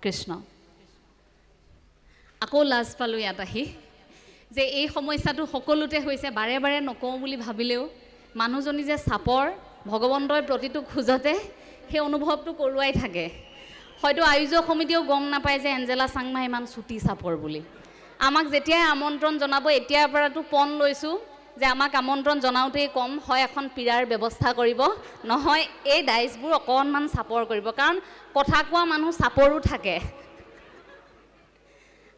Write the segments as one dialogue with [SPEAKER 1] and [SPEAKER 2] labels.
[SPEAKER 1] কৃষ্ণ আকৌ লাজ পালোঁ ইয়াত আহি যে এই সমস্যাটো সকলোতে হৈছে বাৰে বাৰে নকওঁ বুলি ভাবিলেও মানুহজনী যে চাপৰ ভগৱন্তই প্ৰতিটো খোজতে সেই অনুভৱটো কৰোৱাই থাকে হয়তো আয়োজক সমিতিয়েও গম নাপায় যে এঞ্জেলা চাংমা ইমান চুটি চাপৰ বুলি আমাক যেতিয়াই আমন্ত্ৰণ জনাব এতিয়াৰ পৰাতো পণ লৈছোঁ যে আমাক আমন্ত্ৰণ জনাওঁতেই কম হয় এখন পীড়াৰ ব্যৱস্থা কৰিব নহয় এই ডাইচবোৰ অকণমান চাপৰ কৰিব কাৰণ কথা কোৱা মানুহ চাপৰো থাকে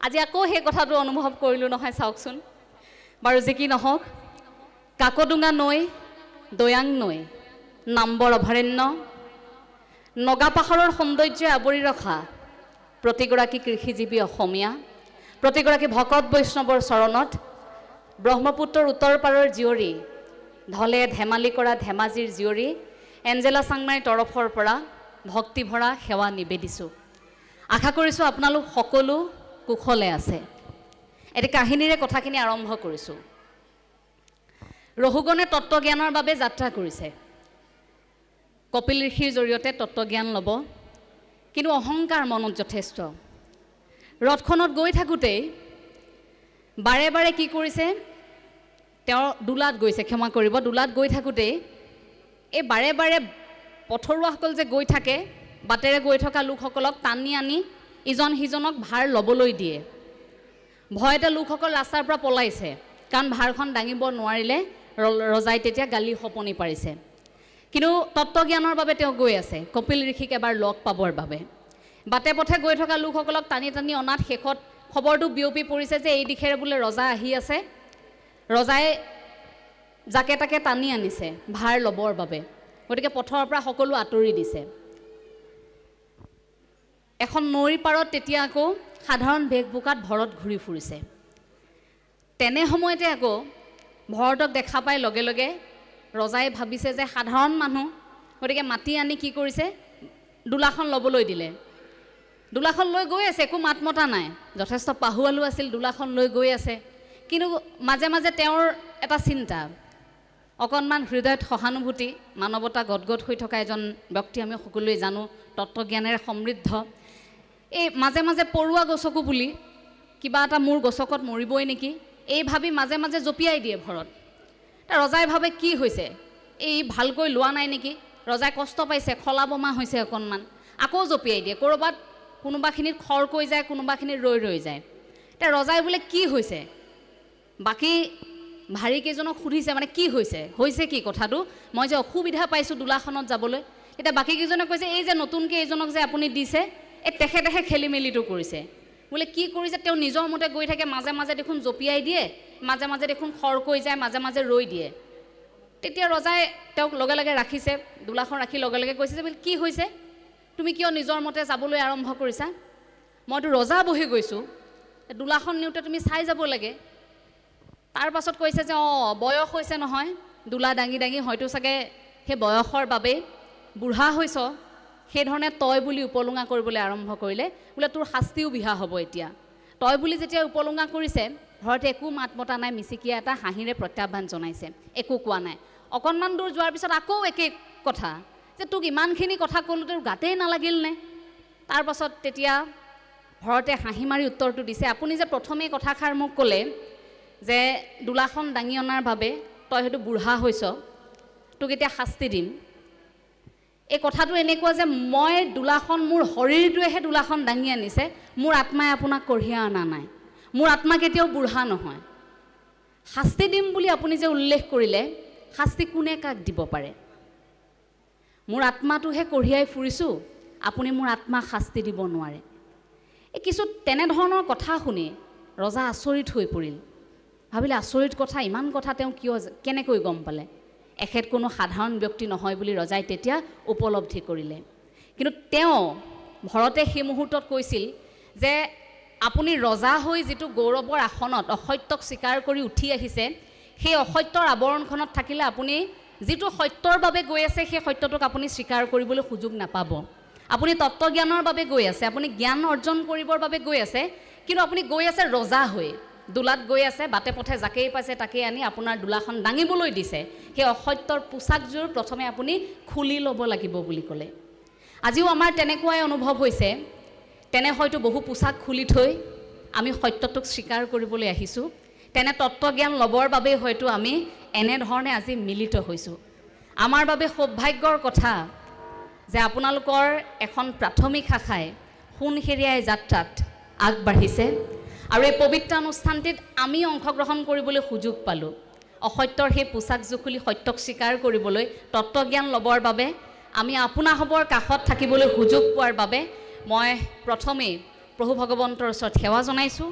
[SPEAKER 1] আজি আকৌ সেই কথাটো অনুভৱ কৰিলোঁ নহয় চাওকচোন বাৰু যি কি নহওক কাকডোঙা নৈ দৈয়াং নৈ নাম্বৰ অভয়াৰণ্য নগা পাহাৰৰ সৌন্দৰ্যই আৱৰি ৰখা প্ৰতিগৰাকী কৃষিজীৱী অসমীয়া প্ৰতিগৰাকী ভকত বৈষ্ণৱৰ চৰণত ব্ৰহ্মপুত্ৰৰ উত্তৰ পাৰৰ জীয়ৰী ঢলে ধেমালি কৰা ধেমাজিৰ জীয়ৰী এঞ্জেলা চাংমাইৰ তৰফৰ পৰা ভক্তিভৰা সেৱা নিবেদিছোঁ আশা কৰিছোঁ আপোনালোক সকলো কুশলে আছে এটি কাহিনীৰে কথাখিনি আৰম্ভ কৰিছোঁ ৰহুগণে তত্ত্বজ্ঞানৰ বাবে যাত্ৰা কৰিছে কপিল ঋষিৰ জৰিয়তে তত্ত্বজ্ঞান ল'ব কিন্তু অহংকাৰ মনত যথেষ্ট ৰথখনত গৈ থাকোঁতেই বাৰে বাৰে কি কৰিছে তেওঁ দোলাত গৈছে ক্ষমা কৰিব দোলাত গৈ থাকোঁতেই এই বাৰে বাৰে পথৰুৱাসকল যে গৈ থাকে বাটেৰে গৈ থকা লোকসকলক টানি আনি ইজন সিজনক ভাৰ ল'বলৈ দিয়ে ভয়তে লোকসকল ৰাস্তাৰ পৰা পলাইছে কাৰণ ভাৰখন দাঙিব নোৱাৰিলে ৰজাই তেতিয়া গালি সপনি পাৰিছে কিন্তু তত্ত্বজ্ঞানৰ বাবে তেওঁ গৈ আছে কপিল ঋষিক এবাৰ লগ পাবৰ বাবে বাটে পথে গৈ থকা লোকসকলক টানি টানি অনাত শেষত খবৰটো বিয়পি পৰিছে যে এই দিশেৰে বোলে ৰজা আহি আছে ৰজাই যাকে তাকে টানি আনিছে ভাৰ ল'বৰ বাবে গতিকে পথৰ পৰা সকলো আঁতৰি দিছে এখন নৈৰ পাৰত তেতিয়া আকৌ সাধাৰণ বেশভূষাত ভৰত ঘূৰি ফুৰিছে তেনে সময়তে আকৌ ভৰতক দেখা পাই লগে লগে ৰজাই ভাবিছে যে সাধাৰণ মানুহ গতিকে মাতি আনি কি কৰিছে দোলাখন ল'বলৈ দিলে দোলাখন লৈ গৈ আছে একো মাত মতা নাই যথেষ্ট পাহুৱালো আছিল দোলাখন লৈ গৈ আছে কিন্তু মাজে মাজে তেওঁৰ এটা চিন্তা অকণমান হৃদয়ত সহানুভূতি মানৱতা গদগদ হৈ থকা এজন ব্যক্তি আমি সকলোৱে জানো তত্ত্বজ্ঞানেৰে সমৃদ্ধ এই মাজে মাজে পৰুৱা গছকো বুলি কিবা এটা মোৰ গছকত মৰিবই নেকি এই ভাবি মাজে মাজে জঁপিয়াই দিয়ে ভৰত ৰজাই ভাবে কি হৈছে এই ভালকৈ লোৱা নাই নেকি ৰজাই কষ্ট পাইছে খলা বমা হৈছে অকণমান আকৌ জঁপিয়াই দিয়ে ক'ৰবাত কোনোবাখিনিত খৰকৈ যায় কোনোবাখিনিত ৰৈ ৰৈ যায় এতিয়া ৰজাই বোলে কি হৈছে বাকী ভাৰীকেইজনক সুধিছে মানে কি হৈছে কি কথাটো মই যে অসুবিধা পাইছোঁ দোলাখনত যাবলৈ এতিয়া বাকীকেইজনে কৈছে এই যে নতুনকৈ এইজনক যে আপুনি দিছে এই তেখেতে খেলি মেলিটো কৰিছে বোলে কি কৰিছে তেওঁ নিজৰ মতে গৈ থাকে মাজে মাজে দেখোন জঁপিয়াই দিয়ে মাজে মাজে দেখোন খৰকৈ যায় মাজে মাজে ৰৈ দিয়ে তেতিয়া ৰজাই তেওঁক লগে লগে ৰাখিছে দোলাখন ৰাখি লগে লগে কৈছে যে বোলে কি হৈছে তুমি কিয় নিজৰ মতে যাবলৈ আৰম্ভ কৰিছা মইতো ৰজা বহি গৈছোঁ দোলাখন নিওঁতে তুমি চাই যাব লাগে তাৰ পাছত কৈছে যে বয়স হৈছে নহয় দোলা দাঙি দাঙি হয়তো চাগে সেই বয়সৰ বাবে বুঢ়া হৈছ সেইধৰণে তই বুলি উপলুঙা কৰিবলৈ আৰম্ভ কৰিলে বোলে তোৰ শাস্তিও বিহা হ'ব এতিয়া তই বুলি যেতিয়া উপলুঙা কৰিছে ঘৰতে একো মাত মতা নাই মিচিকিয়া এটা হাঁহিৰে প্ৰত্যাহ্বান জনাইছে একো কোৱা নাই অকণমান দূৰ যোৱাৰ পিছত আকৌ একে কথা যে তোক ইমানখিনি কথা ক'লোঁ তোৰ গাতেই নালাগিল নে তাৰ পাছত তেতিয়া ঘৰতে হাঁহি মাৰি উত্তৰটো দিছে আপুনি যে প্ৰথমেই কথাষাৰ মোক ক'লে যে দোলাখন দাঙি অনাৰ বাবে তই হয়তো বুঢ়া হৈছ তোক এতিয়া শাস্তি দিম এই কথাটো এনেকুৱা যে মই দোলাখন মোৰ শৰীৰটোৱেহে দোলাখন দাঙি আনিছে মোৰ আত্মাই আপোনাক কঢ়িয়াই অনা নাই মোৰ আত্মা কেতিয়াও বুঢ়া নহয় শাস্তি দিম বুলি আপুনি যে উল্লেখ কৰিলে শাস্তি কোনে কাক দিব পাৰে মোৰ আত্মাটোহে কঢ়িয়াই ফুৰিছোঁ আপুনি মোৰ আত্মাক শাস্তি দিব নোৱাৰে এই কিছু তেনেধৰণৰ কথা শুনি ৰজা আচৰিত হৈ পৰিল ভাবিলে আচৰিত কথা ইমান কথা তেওঁ কেনেকৈ গম পালে এখেত কোনো সাধাৰণ ব্যক্তি নহয় বুলি ৰজাই তেতিয়া উপলব্ধি কৰিলে কিন্তু তেওঁ ভৰতে সেই মুহূৰ্তত কৈছিল যে আপুনি ৰজা হৈ যিটো গৌৰৱৰ আসনত অসত্যক স্বীকাৰ কৰি উঠি আহিছে সেই অসত্যৰ আৱৰণখনত থাকিলে আপুনি যিটো সত্যৰ বাবে গৈ আছে সেই সত্যটোক আপুনি স্বীকাৰ কৰিবলৈ সুযোগ নাপাব আপুনি তত্ত্বজ্ঞানৰ বাবে গৈ আছে আপুনি জ্ঞান অৰ্জন কৰিবৰ বাবে গৈ আছে কিন্তু আপুনি গৈ আছে ৰজা হৈ দোলাত গৈ আছে বাটে পথে যাকেই পাইছে তাকেই আনি আপোনাৰ দোলাখন দাঙিবলৈ দিছে সেই অসত্যৰ পোছাকযোৰ প্ৰথমে আপুনি খুলি ল'ব লাগিব বুলি ক'লে আজিও আমাৰ তেনেকুৱাই অনুভৱ হৈছে তেনে হয়তো বহু পোছাক খুলি থৈ আমি সত্যটোক স্বীকাৰ কৰিবলৈ আহিছোঁ তেনে তত্ত্বজ্ঞান ল'বৰ বাবে হয়তো আমি এনেধৰণে আজি মিলিত হৈছোঁ আমাৰ বাবে সৌভাগ্যৰ কথা যে আপোনালোকৰ এখন প্ৰাথমিক শাখাই সোণহেৰিয়াই যাত্ৰাত আগবাঢ়িছে আৰু এই পবিত্ৰ অনুষ্ঠানটিত আমি অংশগ্ৰহণ কৰিবলৈ সুযোগ পালোঁ অসত্যৰ সেই পোছাক জুখুলি সত্যক স্বীকাৰ কৰিবলৈ তত্ত্বজ্ঞান ল'বৰ বাবে আমি আপোনাসৱৰ কাষত থাকিবলৈ সুযোগ পোৱাৰ বাবে মই প্ৰথমেই প্ৰভু ভগৱন্তৰ ওচৰত সেৱা জনাইছোঁ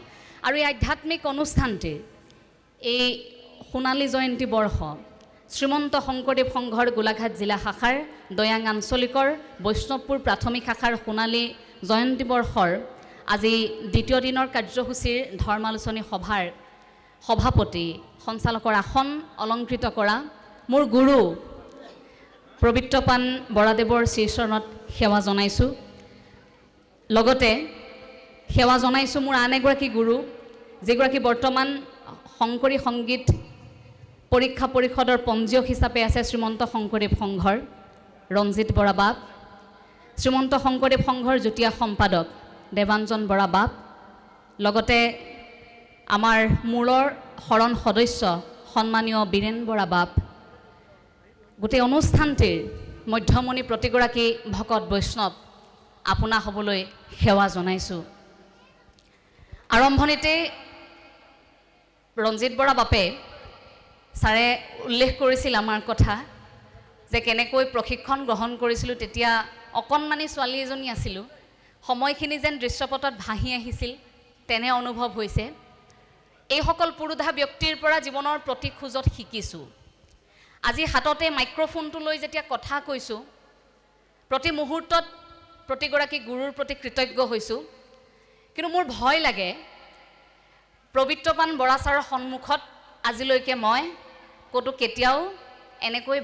[SPEAKER 1] আৰু এই আধ্যাত্মিক অনুষ্ঠানটিৰ এই সোণালী জয়ন্তী বৰ্ষ শ্ৰীমন্ত শংকৰদেৱ সংঘৰ গোলাঘাট জিলা শাখাৰ দয়াং আঞ্চলিকৰ বৈষ্ণৱপুৰ প্ৰাথমিক শাখাৰ সোণালী জয়ন্তী বৰ্ষৰ আজি দ্বিতীয় দিনৰ কাৰ্যসূচীৰ ধৰ্মালোচনী সভাৰ সভাপতি সঞ্চালকৰ আসন অলংকৃত কৰা মোৰ গুৰু পবিত্ৰপান বৰাদেৱৰ শ্ৰীচৰণত সেৱা জনাইছোঁ লগতে সেৱা জনাইছোঁ মোৰ আন এগৰাকী গুৰু যিগৰাকী বৰ্তমান শংকৰী সংগীত পৰীক্ষা পৰিষদৰ পঞ্জীয়ক হিচাপে আছে শ্ৰীমন্ত শংকৰদেৱ সংঘৰ ৰঞ্জিত বৰা বাপ শ্ৰীমন্ত শংকৰদেৱ সংঘৰ যুটীয়া সম্পাদক দেৱাঞ্জন বৰা বাপ লগতে আমাৰ মূলৰ শৰণ সদস্য সন্মানীয় বীৰেন বৰা বাপ গোটেই অনুষ্ঠানটিৰ মধ্যমণি প্ৰতিগৰাকী ভকত বৈষ্ণৱ আপোনা হ'বলৈ সেৱা জনাইছোঁ আৰম্ভণিতে ৰঞ্জিত বৰা বাপে ছাৰে উল্লেখ কৰিছিল আমাৰ কথা যে কেনেকৈ প্ৰশিক্ষণ গ্ৰহণ কৰিছিলোঁ তেতিয়া অকণমানি ছোৱালী এজনী আছিলোঁ সময়খিনি যেন দৃশ্যপটত ভাহি আহিছিল তেনে অনুভৱ হৈছে এইসকল পুৰুধা ব্যক্তিৰ পৰা জীৱনৰ প্ৰতি খোজত শিকিছোঁ আজি হাততে মাইক্ৰফোনটো লৈ যেতিয়া কথা কৈছোঁ প্ৰতি মুহূৰ্তত প্ৰতিগৰাকী গুৰুৰ প্ৰতি কৃতজ্ঞ হৈছোঁ কিন্তু মোৰ ভয় লাগে পবিত্ৰপান বৰা ছাৰৰ সন্মুখত আজিলৈকে মই ক'তো কেতিয়াও এনেকৈ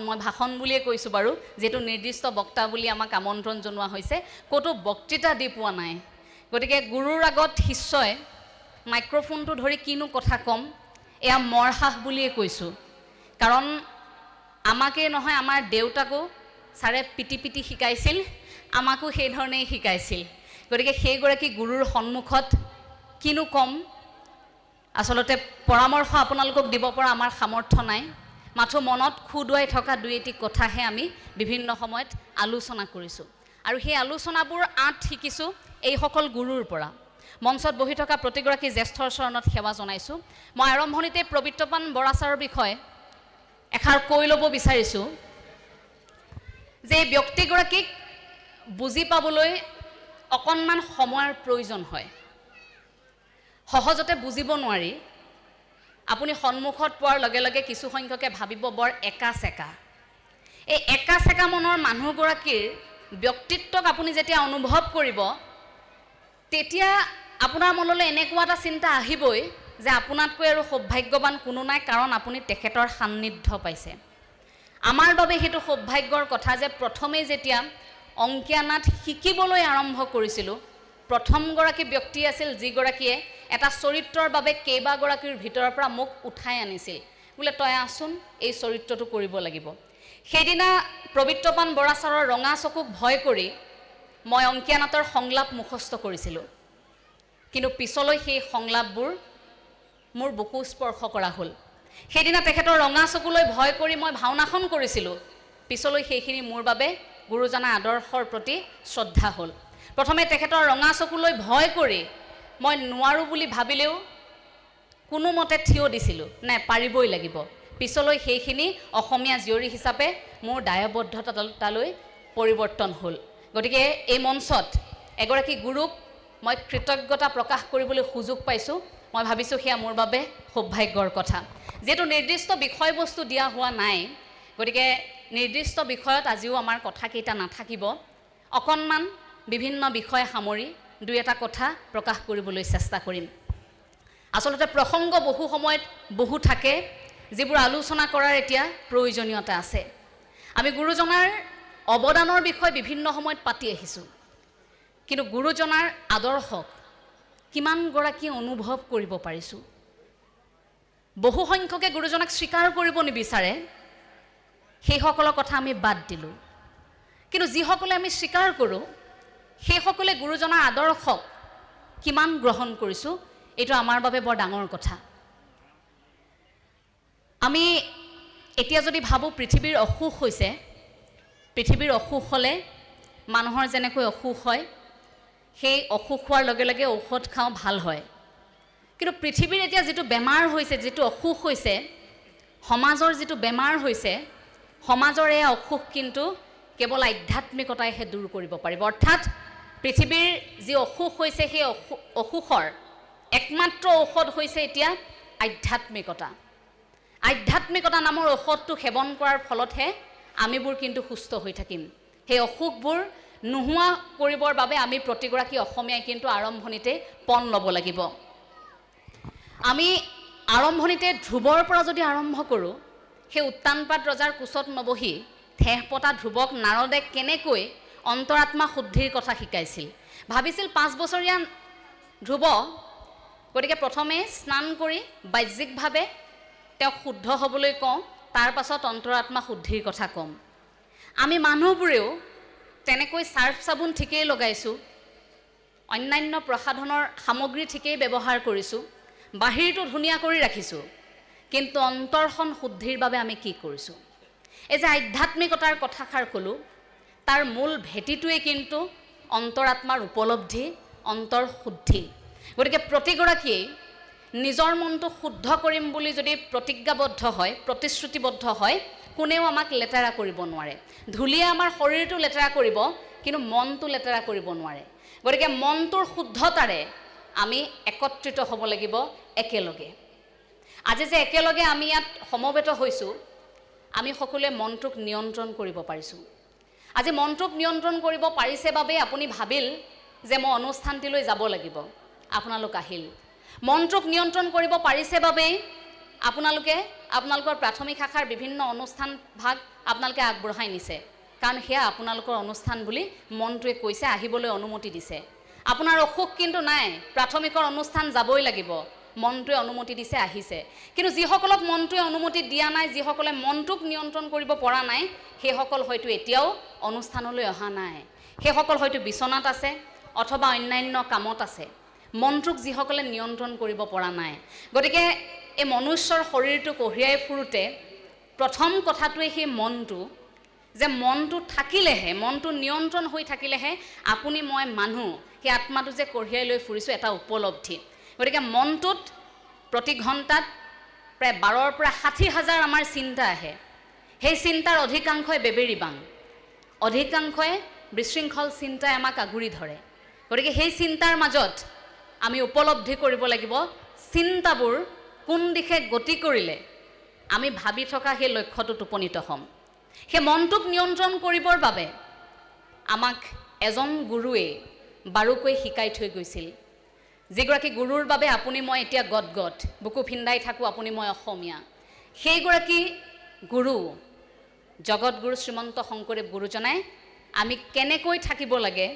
[SPEAKER 1] মই ভাষণ বুলিয়ে কৈছোঁ বাৰু যেটো নিৰ্দিষ্ট বক্তা বুলি আমাক আমন্ত্ৰণ জনোৱা হৈছে ক'তো বক্তৃতা দি পোৱা নাই গতিকে গুৰুৰ আগত শিষ্যই মাইক্ৰফোনটো ধৰি কিনো কথা কম এয়া মৰহাস বুলিয়ে কৈছোঁ কাৰণ আমাকে নহয় আমাৰ দেউতাকো ছাৰে পিটি পিটি শিকাইছিল আমাকো সেই ধৰণেই শিকাইছিল গতিকে সেইগৰাকী গুৰুৰ সন্মুখত কিনো কম আসলতে পৰামৰ্শ আপোনালোকক দিব পৰা আমাৰ সামৰ্থ্য নাই মাথো মনত খুদুৱাই থকা দুই এটি কথাহে আমি বিভিন্ন সময়ত আলোচনা কৰিছোঁ আৰু সেই আলোচনাবোৰ আঁত শিকিছোঁ এইসকল গুৰুৰ পৰা মঞ্চত বহি থকা প্ৰতিগৰাকী জ্যেষ্ঠৰ চৰণত সেৱা জনাইছোঁ মই আৰম্ভণিতে পবিত্ৰপান বৰা ছাৰৰ বিষয়ে এষাৰ কৈ ল'ব বিচাৰিছোঁ যে এই ব্যক্তিগৰাকীক বুজি পাবলৈ অকণমান সময়ৰ প্ৰয়োজন হয় সহজতে বুজিব নোৱাৰি আপুনি সন্মুখত পোৱাৰ লগে লগে কিছু সংখ্যকে ভাবিব বৰ একা চেকা এই একা চেকা মনৰ মানুহগৰাকীৰ ব্যক্তিত্বক আপুনি যেতিয়া অনুভৱ কৰিব তেতিয়া আপোনাৰ মনলৈ এনেকুৱা এটা চিন্তা আহিবই যে আপোনাতকৈ আৰু সৌভাগ্যৱান কোনো নাই কাৰণ আপুনি তেখেতৰ সান্নিধ্য পাইছে আমাৰ বাবে সেইটো সৌভাগ্যৰ কথা যে প্ৰথমেই যেতিয়া অংকীয়া নাট শিকিবলৈ আৰম্ভ কৰিছিলোঁ প্ৰথমগৰাকী ব্যক্তি আছিল যিগৰাকীয়ে এটা চৰিত্ৰৰ বাবে কেইবাগৰাকীৰ ভিতৰৰ পৰা মোক উঠাই আনিছিল বোলে তই আছোন এই চৰিত্ৰটো কৰিব লাগিব সেইদিনা পবিত্ৰপান বৰা ছাৰৰ ৰঙা চকুক ভয় কৰি মই অংকীয়া নাটৰ সংলাপ মুখস্থ কৰিছিলোঁ কিন্তু পিছলৈ সেই সংলাপবোৰ মোৰ বুকু স্পৰ্শ কৰা হ'ল সেইদিনা তেখেতৰ ৰঙা চকুলৈ ভয় কৰি মই ভাওনাখন কৰিছিলোঁ পিছলৈ সেইখিনি মোৰ বাবে গুৰুজনা আদৰ্শৰ প্ৰতি শ্ৰদ্ধা হ'ল প্ৰথমে তেখেতৰ ৰঙা চকুলৈ ভয় কৰি মই নোৱাৰো বুলি ভাবিলেও কোনো মতে থিয় দিছিলোঁ নাই পাৰিবই লাগিব পিছলৈ সেইখিনি অসমীয়া জীয়ৰী হিচাপে মোৰ দায়বদ্ধতালৈ পৰিৱৰ্তন হ'ল গতিকে এই মঞ্চত এগৰাকী গুৰুক মই কৃতজ্ঞতা প্ৰকাশ কৰিবলৈ সুযোগ পাইছোঁ মই ভাবিছোঁ সেয়া মোৰ বাবে সৌভাগ্যৰ কথা যেটো নিৰ্দিষ্ট বিষয়বস্তু দিয়া হোৱা নাই গতিকে নিৰ্দিষ্ট বিষয়ত আজিও আমাৰ কথাকেইটা নাথাকিব অকণমান বিভিন্ন বিষয় সামৰি দুই এটা কথা প্ৰকাশ কৰিবলৈ চেষ্টা কৰিম আসলতে প্ৰসংগ বহু সময়ত বহু থাকে যিবোৰ আলোচনা কৰাৰ এতিয়া প্ৰয়োজনীয়তা আছে আমি গুৰুজনাৰ অৱদানৰ বিষয়ে বিভিন্ন সময়ত পাতি আহিছোঁ কিন্তু গুৰুজনাৰ আদৰ্শক কিমানগৰাকী অনুভৱ কৰিব পাৰিছোঁ বহু সংখ্যকে গুৰুজনাক স্বীকাৰ কৰিব নিবিচাৰে সেইসকলৰ কথা আমি বাদ দিলোঁ কিন্তু যিসকলে আমি স্বীকাৰ কৰোঁ সেইসকলে গুৰুজনাৰ আদৰ্শক কিমান গ্ৰহণ কৰিছোঁ এইটো আমাৰ বাবে বৰ ডাঙৰ কথা। আমি এতিয়া যদি ভাবোঁ পৃথিৱীৰ অসুখ হৈছে, পৃথিৱীৰ অসুখ হ'লে মানুহৰ যেনেকৈ অসুখ হয়, সেই অসুখ হোৱাৰ লগে লগে ঔষধ খাওঁ ভাল হয়। কিন্তু পৃথিৱীৰ এতিয়া যিটো বেমাৰ হৈছে, যিটো অসুখ হৈছে, সমাজৰ যিটো বেমাৰ হৈছে, সমাজৰ এই অসুখ কিন্তু কেৱল আধ্যাত্মিকতাইহে দূৰ কৰিব পাৰিব। অৰ্থাৎ পৃথিৱীৰ যি অসুখ হৈছে সেই অসুখৰ একমাত্ৰ ঔষধ হৈছে এতিয়া আধ্যাত্মিকতা। আধ্যাত্মিকতা নামৰ ঔষধটো সেৱন কৰাৰ ফলতহে আমিবোৰ কিন্তু সুস্থ হৈ থাকিম। সেই অসুখবোৰ নোহোৱা কৰিবৰ বাবে আমি প্ৰতিগৰাকী অসমীয়াই কিন্তু আৰম্ভণিতে পণ ল'ব লাগিব। আমি আৰম্ভণিতে ধ্ৰুৱৰ পৰা যদি আৰম্ভ কৰোঁ, সেই উত্তানপাত ৰজাৰ কোচত নবহি ঠেহ পতা ধ্ৰুৱক নাৰদে কেনেকৈ অন্তৰাত্মা শুদ্ধিৰ কথা শিকাইছিল। ভাবিছিল 5 বছৰীয়া ধ্ৰুৱ, গতিকে প্ৰথমে স্নান কৰি বাহ্যিকভাৱে তেওঁক শুদ্ধ হ'বলৈ কওঁ, তাৰ পাছত অন্তৰাত্মা শুদ্ধিৰ কথা ক'ম। আমি মানুহবোৰেও তেনেকৈ চাৰ্ফ চাবোন ঠিকেই লগাইছোঁ, অন্যান্য প্ৰসাধনৰ সামগ্ৰী ঠিকেই ব্যৱহাৰ কৰিছোঁ, বাহিৰটো ধুনীয়া কৰি ৰাখিছোঁ, কিন্তু অন্তৰখন শুদ্ধিৰ বাবে আমি কি কৰিছোঁ? এই যে আধ্যাত্মিকতাৰ কথাষাৰ ক'লোঁ, তাৰ মূল ভেটিটোৱে কিন্তু অন্তৰাত্মাৰ উপলব্ধি, অন্তৰ শুদ্ধি। গতিকে প্ৰতিগৰাকীয়ে নিজৰ মনটো শুদ্ধ কৰিম বুলি যদি প্ৰতিজ্ঞাবদ্ধ হয়, প্ৰতিশ্ৰুতিবদ্ধ হয়, কোনেও আমাক লেতেৰা কৰিব নোৱাৰে। ধূলিয়ে আমাৰ শৰীৰটো লেতেৰা কৰিব, কিন্তু মনটো লেতেৰা কৰিব নোৱাৰে। গতিকে মনটোৰ শুদ্ধতাৰে আমি একত্ৰিত হ'ব লাগিব একেলগে। আজি যে একেলগে আমি ইয়াত সমবেত হৈছোঁ, আমি সকলোৱে মনটোক নিয়ন্ত্ৰণ কৰিব পাৰিছোঁ। আজি মনটোক নিয়ন্ত্ৰণ কৰিব পাৰিছে বাবে আপুনি ভাবিল যে মই অনুষ্ঠানটিলৈ যাব লাগিব, আপোনালোক আহিল। মনটোক নিয়ন্ত্ৰণ কৰিব পাৰিছে বাবেই আপোনালোকৰ প্ৰাথমিক শাখাৰ বিভিন্ন অনুষ্ঠান ভাগ আপোনালোকে আগবঢ়াই নিছে, কাৰণ সেয়া আপোনালোকৰ অনুষ্ঠান বুলি মনটোৱে কৈছে, আহিবলৈ অনুমতি দিছে। আপোনাৰ অসুখ কিন্তু নাই, প্ৰাথমিকৰ অনুষ্ঠান যাবই লাগিব, মনটোৱে অনুমতি দিছে, আহিছে। কিন্তু যিসকলক মনটোৱে অনুমতি দিয়া নাই, যিসকলে মনটোক নিয়ন্ত্ৰণ কৰিব পৰা নাই, সেইসকল হয়তো এতিয়াও অনুষ্ঠানলৈ অহা নাই। সেইসকল হয়তো বিচনাত আছে অথবা অন্যান্য কামত আছে, মনটোক যিসকলে নিয়ন্ত্ৰণ কৰিব পৰা নাই। গতিকে এই মনুষ্যৰ শৰীৰটো কঢ়িয়াই ফুৰোঁতে প্ৰথম কথাটোৱে সেই মনটো, যে মনটো থাকিলেহে, মনটো নিয়ন্ত্ৰণ হৈ থাকিলেহে আপুনি মই মানুহ, সেই আত্মাটো যে কঢ়িয়াই লৈ ফুৰিছোঁ এটা উপলব্ধি। গতিকে মনটোত প্ৰতি ঘণ্টাত প্ৰায় 12,000 পৰা 60,000 আমাৰ চিন্তা আহে। সেই চিন্তাৰ অধিকাংশই বেবেৰী বাং, অধিকাংশই বিশৃংখল চিন্তাই আমাক আগুৰি ধৰে। গতিকে সেই চিন্তাৰ মাজত আমি উপলব্ধি কৰিব লাগিব চিন্তাবোৰ কোন দিশে গতি কৰিলে আমি ভাবি থকা সেই লক্ষ্যটোত উপনীত হ'ম। সেই মনটোক নিয়ন্ত্ৰণ কৰিবৰ বাবে আমাক এজন গুৰুৱে বাৰুকৈ শিকাই থৈ গৈছিল, যিগৰাকী গুৰুৰ বাবে আপুনি মই এতিয়া গদগদ বুকু ফিন্দাই থাকোঁ, আপুনি মই অসমীয়া। সেইগৰাকী গুৰু জগতগুৰু শ্ৰীমন্ত শংকৰদেৱ গুৰুজনাই আমি কেনেকৈ থাকিব লাগে,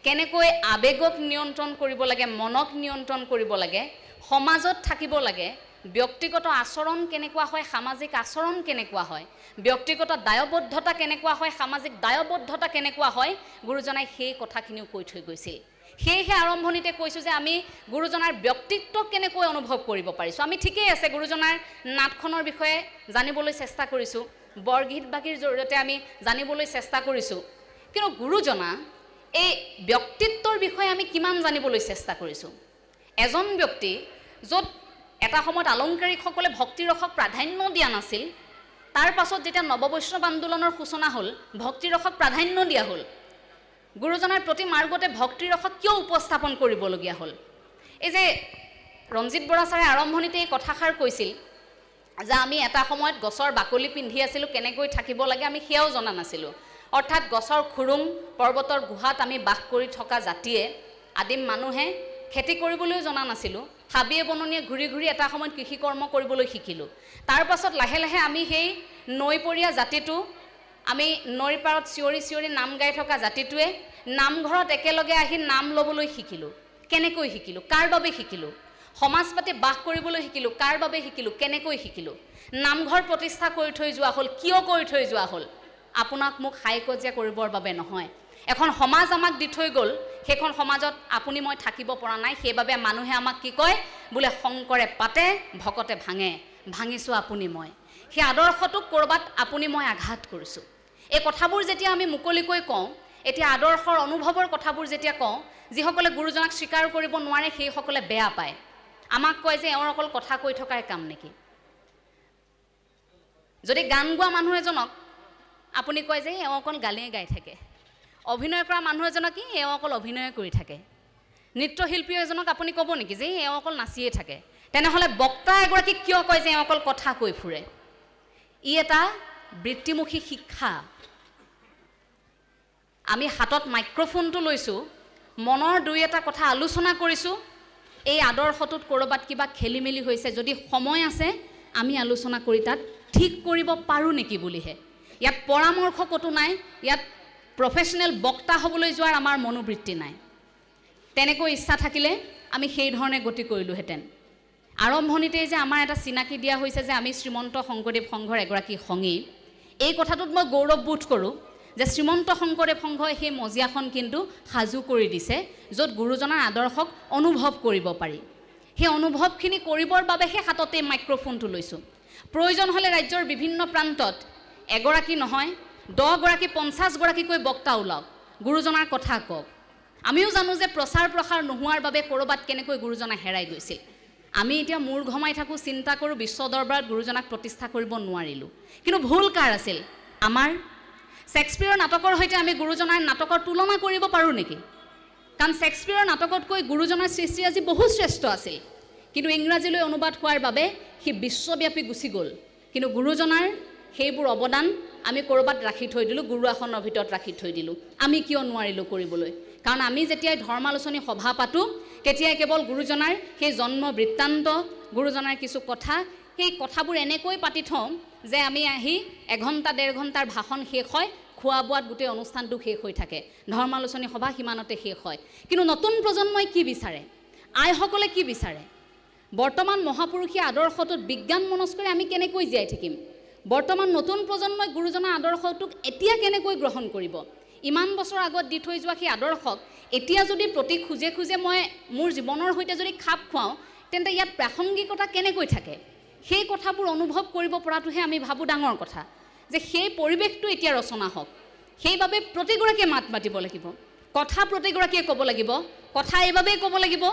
[SPEAKER 1] কেনেকৈ আৱেগক নিয়ন্ত্ৰণ কৰিব লাগে, মনক নিয়ন্ত্ৰণ কৰিব লাগে, সমাজত থাকিব লাগে, ব্যক্তিগত আচৰণ কেনেকুৱা হয়, সামাজিক আচৰণ কেনেকুৱা হয়, ব্যক্তিগত দায়বদ্ধতা কেনেকুৱা হয়, সামাজিক দায়বদ্ধতা কেনেকুৱা হয়, গুৰুজনাই সেই কথাখিনিও কৈ থৈ গৈছিল। সেয়েহে আৰম্ভণিতে কৈছোঁ যে আমি গুৰুজনাৰ ব্যক্তিত্বক কেনেকৈ অনুভৱ কৰিব পাৰিছোঁ। আমি ঠিকেই আছে গুৰুজনাৰ নাটখনৰ বিষয়ে জানিবলৈ চেষ্টা কৰিছোঁ, বৰগীত বাগীৰ জৰিয়তে আমি জানিবলৈ চেষ্টা কৰিছোঁ, কিন্তু গুৰুজনা এই ব্যক্তিত্বৰ বিষয়ে আমি কিমান জানিবলৈ চেষ্টা কৰিছোঁ। এজন ব্যক্তি য'ত এটা সময়ত আলংকাৰিকসকলে ভক্তিৰসক প্ৰাধান্য দিয়া নাছিল, তাৰ পাছত যেতিয়া নৱবৈষ্ণৱ আন্দোলনৰ সূচনা হ'ল, ভক্তিৰসক প্ৰাধান্য দিয়া হ'ল। গুৰুজনাৰ প্ৰতি মাৰ্গতে ভক্তিৰসক কিয় উপস্থাপন কৰিবলগীয়া হ'ল? এই যে ৰঞ্জিত বৰা ছাৰে আৰম্ভণিতে এই কথাষাৰ কৈছিল যে আমি এটা সময়ত গছৰ বাকলি পিন্ধি আছিলোঁ, কেনেকৈ থাকিব লাগে আমি সেয়াও জনা নাছিলোঁ। অৰ্থাৎ গছৰ খুৰুং পৰ্বতৰ গুহাত আমি বাস কৰি থকা জাতিয়ে, আদিম মানুহে খেতি কৰিবলৈও জনা নাছিলোঁ, হাবিয়ে বননিয়ে ঘূৰি ঘূৰি এটা সময়ত কৃষি কৰ্ম কৰিবলৈ শিকিলোঁ। তাৰ পাছত লাহে লাহে আমি সেই নৈপৰীয়া জাতিটো, আমি নৈৰ পাৰত চিঞৰি চিঞৰি নাম গাই থকা জাতিটোৱে নামঘৰত একেলগে আহি নাম ল'বলৈ শিকিলোঁ। কেনেকৈ শিকিলোঁ, কাৰ বাবে শিকিলোঁ? সমাজ পাতি বাস কৰিবলৈ শিকিলোঁ, কাৰ বাবে শিকিলোঁ, কেনেকৈ শিকিলোঁ? নামঘৰ প্ৰতিষ্ঠা কৰি থৈ যোৱা হ'ল, কিয় কৰি থৈ যোৱা হ'ল? আপোনাক মোক হাই কজিয়া কৰিবৰ বাবে নহয়। এখন সমাজ আমাক দি থৈ গ'ল, সেইখন সমাজত আপুনি মই থাকিব পৰা নাই সেইবাবে মানুহে আমাক কি কয় বোলে শংকৰে পাতে ভকতে ভাঙে ভাঙিছোঁ আপুনি মই সেই আদৰ্শটোক ক'ৰবাত আপুনি মই আঘাত কৰিছোঁ এই কথাবোৰ যেতিয়া আমি মুকলিকৈ কওঁ এতিয়া আদৰ্শৰ অনুভৱৰ কথাবোৰ যেতিয়া কওঁ যিসকলে গুৰুজনাক স্বীকাৰ কৰিব নোৱাৰে সেইসকলে বেয়া পায় আমাক কয় যে এওঁৰ অকল কথা কৈ থকাৰ কাম নেকি যদি গান গোৱা মানুহ এজনক আপুনি কয় যে এওঁ অকল গালেই গাই থাকে অভিনয় কৰা মানুহ এজনক কি এওঁ অকল অভিনয় কৰি থাকে নৃত্যশিল্পী এজনক আপুনি ক'ব নেকি যে এওঁ অকল নাচিয়ে থাকে তেনেহ'লে বক্তা এগৰাকীক কিয় কয় যে এওঁ অকল কথা কৈ ফুৰে ই এটা বৃত্তিমুখী শিক্ষা আমি হাতত মাইক্ৰফোনটো লৈছোঁ মনৰ দুই এটা কথা আলোচনা কৰিছোঁ এই আদৰ্শটোত ক'ৰবাত কিবা খেলি মেলি হৈছে যদি সময় আছে আমি আলোচনা কৰি তাত ঠিক কৰিব পাৰোঁ নেকি বুলিহে ইয়াত পৰামৰ্শ ক'তো নাই ইয়াত প্ৰফেশ্যনেল বক্তা হ'বলৈ যোৱাৰ আমাৰ মনোবৃত্তি নাই তেনেকৈ ইচ্ছা থাকিলে আমি সেই ধৰণে গতি কৰিলোহেঁতেন আৰম্ভণিতেই যে আমাৰ এটা চিনাকি দিয়া হৈছে যে আমি শ্ৰীমন্ত শংকৰদেৱ সংঘৰ এগৰাকী সংগী এই কথাটোত মই গৌৰৱবোধ কৰোঁ যে শ্ৰীমন্ত শংকৰদেৱ সংঘই সেই মজিয়াখন কিন্তু সাজু কৰি দিছে য'ত গুৰুজনাৰ আদৰ্শক অনুভৱ কৰিব পাৰি সেই অনুভৱখিনি কৰিবৰ বাবেহে হাততে মাইক্ৰফোনটো লৈছোঁ প্ৰয়োজন হ'লে ৰাজ্যৰ বিভিন্ন প্ৰান্তত এগৰাকী নহয় 10 গৰাকী 50 গৰাকীকৈ বক্তা ওলাওক গুৰুজনাৰ কথা কওক আমিও জানো যে প্ৰচাৰ প্ৰসাৰ নোহোৱাৰ বাবে ক'ৰবাত কেনেকৈ গুৰুজনা হেৰাই গৈছিল আমি এতিয়া মূৰ ঘমাই থাকোঁ চিন্তা কৰোঁ বিশ্ব দৰবাৰত গুৰুজনাক প্ৰতিষ্ঠা কৰিব নোৱাৰিলোঁ কিন্তু ভুল কাৰ আছিল আমাৰ শেক্সপিয়াৰৰ নাটকৰ সৈতে আমি গুৰুজনাৰ নাটকৰ তুলনা কৰিব পাৰোঁ নেকি কাৰণ শেক্সপিয়াৰৰ নাটকতকৈ গুৰুজনাৰ সৃষ্টিৰাজি বহু শ্ৰেষ্ঠ আছিল কিন্তু ইংৰাজীলৈ অনুবাদ হোৱাৰ বাবে সি বিশ্বব্যাপী গুচি গ'ল কিন্তু গুৰুজনাৰ সেইবোৰ অৱদান আমি ক'ৰবাত ৰাখি থৈ দিলোঁ গুৰু আসনৰ ভিতৰত ৰাখি থৈ দিলোঁ আমি কিয় নোৱাৰিলোঁ কৰিবলৈ কাৰণ আমি যেতিয়াই ধৰ্মালোচনী সভা পাতোঁ তেতিয়াই কেৱল গুৰুজনাৰ সেই জন্ম বৃত্তান্ত গুৰুজনাৰ কিছু কথা সেই কথাবোৰ এনেকৈ পাতি থওঁ যে আমি আহি 1 ঘণ্টা 1.5 ঘণ্টাৰ ভাষণ শেষ হয় খোৱা বোৱাত গোটেই অনুষ্ঠানটো শেষ হৈ থাকে ধৰ্মালোচনী সভা সিমানতে শেষ হয় কিন্তু নতুন প্ৰজন্মই কি বিচাৰে আইসকলে কি বিচাৰে বৰ্তমান মহাপুৰুষীয় আদৰ্শটোত বিজ্ঞান মনস্কৰে আমি কেনেকৈ জীয়াই থাকিম বৰ্তমান নতুন প্ৰজন্মই গুৰুজনাৰ আদৰ্শটোক এতিয়া কেনেকৈ গ্ৰহণ কৰিব ইমান বছৰ আগত দি থৈ যোৱা সেই আদৰ্শক এতিয়া যদি প্ৰতি খুজে খুজে মই মোৰ জীৱনৰ সৈতে যদি খাপ খুৱাওঁ তেন্তে ইয়াত প্ৰাসংগিকতা কেনেকৈ থাকে সেই কথাবোৰ অনুভৱ কৰিব পৰাটোহে আমি ভাবোঁ ডাঙৰ কথা যে সেই পৰিৱেশটো এতিয়া ৰচনা হওক সেইবাবে প্ৰতিগৰাকীয়ে মাত মাতিব লাগিব কথা প্ৰতিগৰাকীয়ে ক'ব লাগিব কথা এইবাবেই ক'ব লাগিব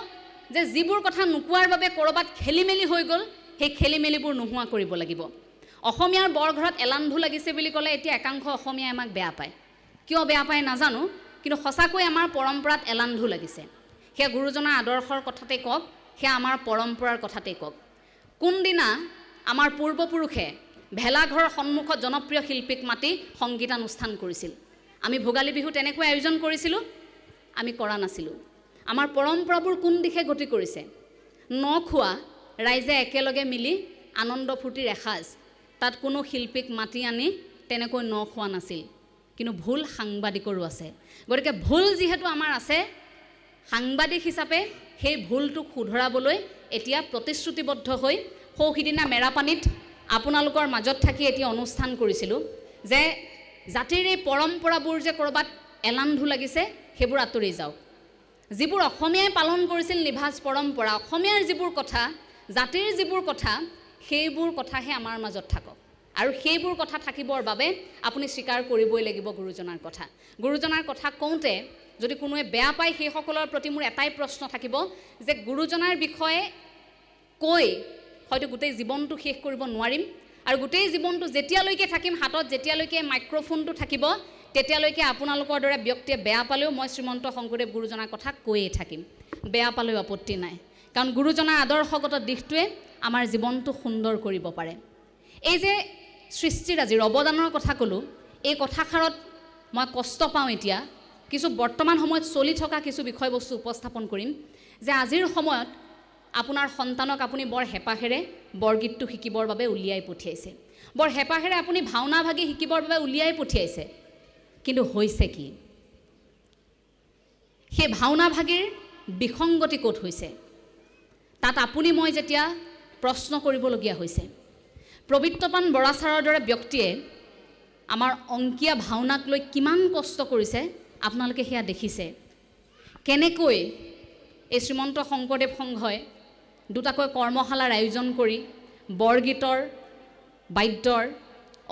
[SPEAKER 1] যে যিবোৰ কথা নোকোৱাৰ বাবে ক'ৰবাত খেলি মেলি হৈ গ'ল সেই খেলি মেলিবোৰ নোহোৱা কৰিব লাগিব অসমীয়াৰ বৰঘৰত এলান্ধু লাগিছে বুলি ক'লে এতিয়া একাংশ অসমীয়াই আমাক বেয়া পায় কিয় বেয়া পায় নাজানো কিন্তু সঁচাকৈ আমাৰ পৰম্পৰাত এলান্ধু লাগিছে সেয়া গুৰুজনাৰ আদৰ্শৰ কথাতে কওক সেয়া আমাৰ পৰম্পৰাৰ কথাতে কওক কোনদিনা আমাৰ পূৰ্বপুৰুষে ভেলাঘৰৰ সন্মুখত জনপ্ৰিয় শিল্পীক মাতি সংগীতানুষ্ঠান কৰিছিল আমি ভোগালী বিহু তেনেকৈ আয়োজন কৰিছিলোঁ আমি কৰা নাছিলোঁ আমাৰ পৰম্পৰাবোৰ কোন দিশে গতি কৰিছে নখোৱা ৰাইজে একেলগে মিলি আনন্দ ফূৰ্তিৰ এসাজ তাত কোনো শিল্পীক মাতি আনি তেনেকৈ নখোৱা নাছিল কিন্তু ভুল সাংবাদিকৰো আছে গতিকে ভুল যিহেতু আমাৰ আছে সাংবাদিক হিচাপে সেই ভুলটোক শুধৰাবলৈ এতিয়া প্ৰতিশ্ৰুতিবদ্ধ হৈ সৌহিদিনা মেৰাপানীত আপোনালোকৰ মাজত থাকি এতিয়া অনুষ্ঠান কৰিছিলোঁ যে জাতিৰ এই পৰম্পৰাবোৰ যে ক'ৰবাত এলান্ধু লাগিছে সেইবোৰ আঁতৰি যাওক যিবোৰ অসমীয়াই পালন কৰিছিল নিভাজ পৰম্পৰা অসমীয়াৰ যিবোৰ কথা জাতিৰ যিবোৰ কথা সেইবোৰ কথাহে আমাৰ মাজত থাকক আৰু সেইবোৰ কথা থাকিবৰ বাবে আপুনি স্বীকাৰ কৰিবই লাগিব গুৰুজনাৰ কথা কওঁতে যদি কোনোৱে বেয়া পায় সেইসকলৰ প্ৰতি মোৰ এটাই প্ৰশ্ন থাকিব যে গুৰুজনাৰ বিষয়ে কৈ হয়তো গোটেই জীৱনটো শেষ কৰিব নোৱাৰিম আৰু গোটেই জীৱনটো যেতিয়ালৈকে থাকিম হাতত যেতিয়ালৈকে মাইক্ৰফোনটো থাকিব তেতিয়ালৈকে আপোনালোকৰ দৰে ব্যক্তিয়ে বেয়া পালেও মই শ্ৰীমন্ত শংকৰদেৱ গুৰুজনাৰ কথা কৈয়ে থাকিম বেয়া পালেও আপত্তি নাই কাৰণ গুৰুজনাৰ আদৰ্শগত দিশটোৱে আমাৰ জীৱনটো সুন্দৰ কৰিব পাৰে এই যে সৃষ্টিৰাজিৰ অৱদানৰ কথা ক'লোঁ এই কথাষাৰত মই কষ্ট পাওঁ এতিয়া কিছু বৰ্তমান সময়ত চলি থকা কিছু বিষয়বস্তু উপস্থাপন কৰিম যে আজিৰ সময়ত আপোনাৰ সন্তানক আপুনি বৰ হেঁপাহেৰে বৰগীতটো শিকিবৰ বাবে উলিয়াই পঠিয়াইছে বৰ হেঁপাহেৰে আপুনি ভাওনা ভাগি শিকিবৰ বাবে উলিয়াই পঠিয়াইছে কিন্তু হৈছে কি সেই ভাওনা ভাগিৰ বিসংগতি ক'ত হৈছে তাত আপুনি মই যেতিয়া প্ৰশ্ন কৰিবলগীয়া হৈছে প্ৰবিত্ৰপান বৰাচাৰৰ দৰে ব্যক্তিয়ে আমাৰ অংকীয়া ভাওনাক লৈ কিমান কষ্ট কৰিছে আপোনালোকে সেয়া দেখিছে কেনেকৈ এই শ্ৰীমন্ত শংকৰদেৱ সংঘই দুটাকৈ কৰ্মশালাৰ আয়োজন কৰি বৰগীতৰ বাদ্যৰ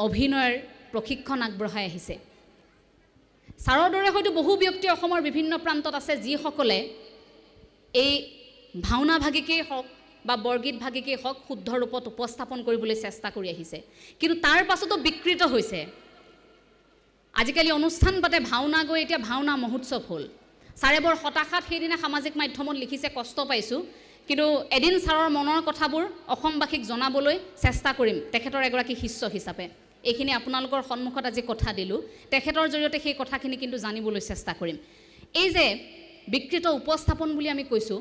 [SPEAKER 1] অভিনয়ৰ প্ৰশিক্ষণ আগবঢ়াই আহিছে। ছাৰৰ দৰে হয়তো বহু ব্যক্তি অসমৰ বিভিন্ন প্ৰান্তত আছে যিসকলে এই ভাওনা ভাগিকেই হওক বা বৰগীত ভাগিকেই হওক শুদ্ধ ৰূপত উপস্থাপন কৰিবলৈ চেষ্টা কৰি আহিছে, কিন্তু তাৰ পাছতো বিকৃত হৈছে। আজিকালি অনুষ্ঠান পাতে ভাওনা গৈ এতিয়া ভাওনা মহোৎসৱ হ'ল। ছাৰে বৰ হতাশাত সেইদিনা সামাজিক মাধ্যমত লিখিছে, কষ্ট পাইছোঁ, কিন্তু এদিন ছাৰৰ মনৰ কথাবোৰ অসমবাসীক জনাবলৈ চেষ্টা কৰিম তেখেতৰ এগৰাকী শিষ্য হিচাপে। এইখিনি আপোনালোকৰ সন্মুখত আজি কথা দিলোঁ, তেখেতৰ জৰিয়তে সেই কথাখিনি কিন্তু জানিবলৈ চেষ্টা কৰিম। এই যে বিকৃত উপস্থাপন বুলি আমি কৈছোঁ,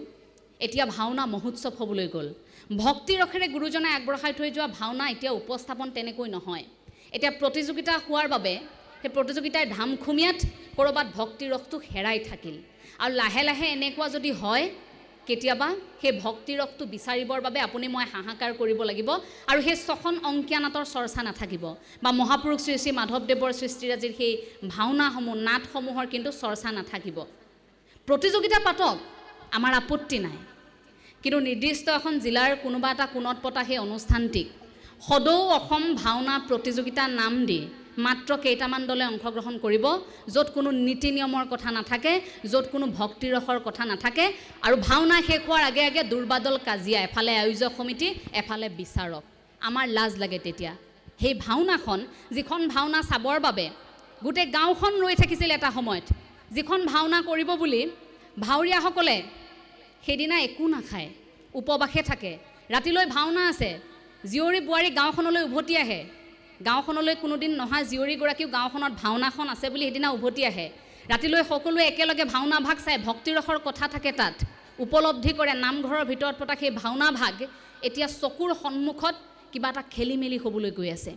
[SPEAKER 1] এতিয়া ভাওনা মহোৎসৱ হ'বলৈ গ'ল। ভক্তি ৰসেৰে গুৰুজনাই আগবঢ়াই থৈ যোৱা ভাওনা এতিয়া উপস্থাপন তেনেকৈ নহয়। এতিয়া প্ৰতিযোগিতা হোৱাৰ বাবে সেই প্ৰতিযোগিতাৰ ধামখুমীয়াত ক'ৰবাত ভক্তি ৰসটো হেৰাই থাকিল। আৰু লাহে লাহে এনেকুৱা যদি হয়, কেতিয়াবা সেই ভক্তি ৰসটো বিচাৰিবৰ বাবে আপুনি মই হাহাকাৰ কৰিব লাগিব, আৰু সেই ছখন অংকীয়া নাটৰ চৰ্চা নাথাকিব, বা মহাপুৰুষ শ্ৰী শ্ৰী মাধৱদেৱৰ সৃষ্টিৰাজিৰ সেই ভাওনাসমূহ নাটসমূহৰ কিন্তু চৰ্চা নাথাকিব। প্ৰতিযোগিতা পাতক, আমাৰ আপত্তি নাই, কিন্তু নিৰ্দিষ্ট এখন জিলাৰ কোনোবা এটা কোণত পতা সেই অনুষ্ঠানটিক সদৌ অসম ভাওনা প্ৰতিযোগিতা নাম দি মাত্ৰ কেইটামান দলে অংশগ্ৰহণ কৰিব, য'ত কোনো নীতি নিয়মৰ কথা নাথাকে, য'ত কোনো ভক্তিৰসৰ কথা নাথাকে, আৰু ভাওনা শেষ হোৱাৰ আগে আগে দুৰ্বাদল কাজিয়া, এফালে আয়োজক সমিতি, এফালে বিচাৰক। আমাৰ লাজ লাগে তেতিয়া। সেই ভাওনাখন, যিখন ভাওনা চাবৰ বাবে গোটেই গাঁওখন ৰৈ থাকিছিল এটা সময়ত, যিখন ভাওনা কৰিব বুলি ভাৱৰীয়াসকলে সেইদিনা একো নাখায়, উপবাসে থাকে। ৰাতিলৈ ভাওনা আছে, জীয়ৰী বোৱাৰী গাঁওখনলৈ উভতি আহে, গাঁওখনলৈ কোনোদিন নহা জীয়ৰীগৰাকীও গাঁওখনত ভাওনাখন আছে বুলি সেইদিনা উভতি আহে। ৰাতিলৈ সকলোৱে একেলগে ভাওনা ভাগ চাই, ভক্তিৰসৰ কথা থাকে তাত, উপলব্ধি কৰে। নামঘৰৰ ভিতৰত পতা সেই ভাওনা ভাগ এতিয়া চকুৰ সন্মুখত কিবা এটা খেলি মেলি হ'বলৈ গৈ আছে।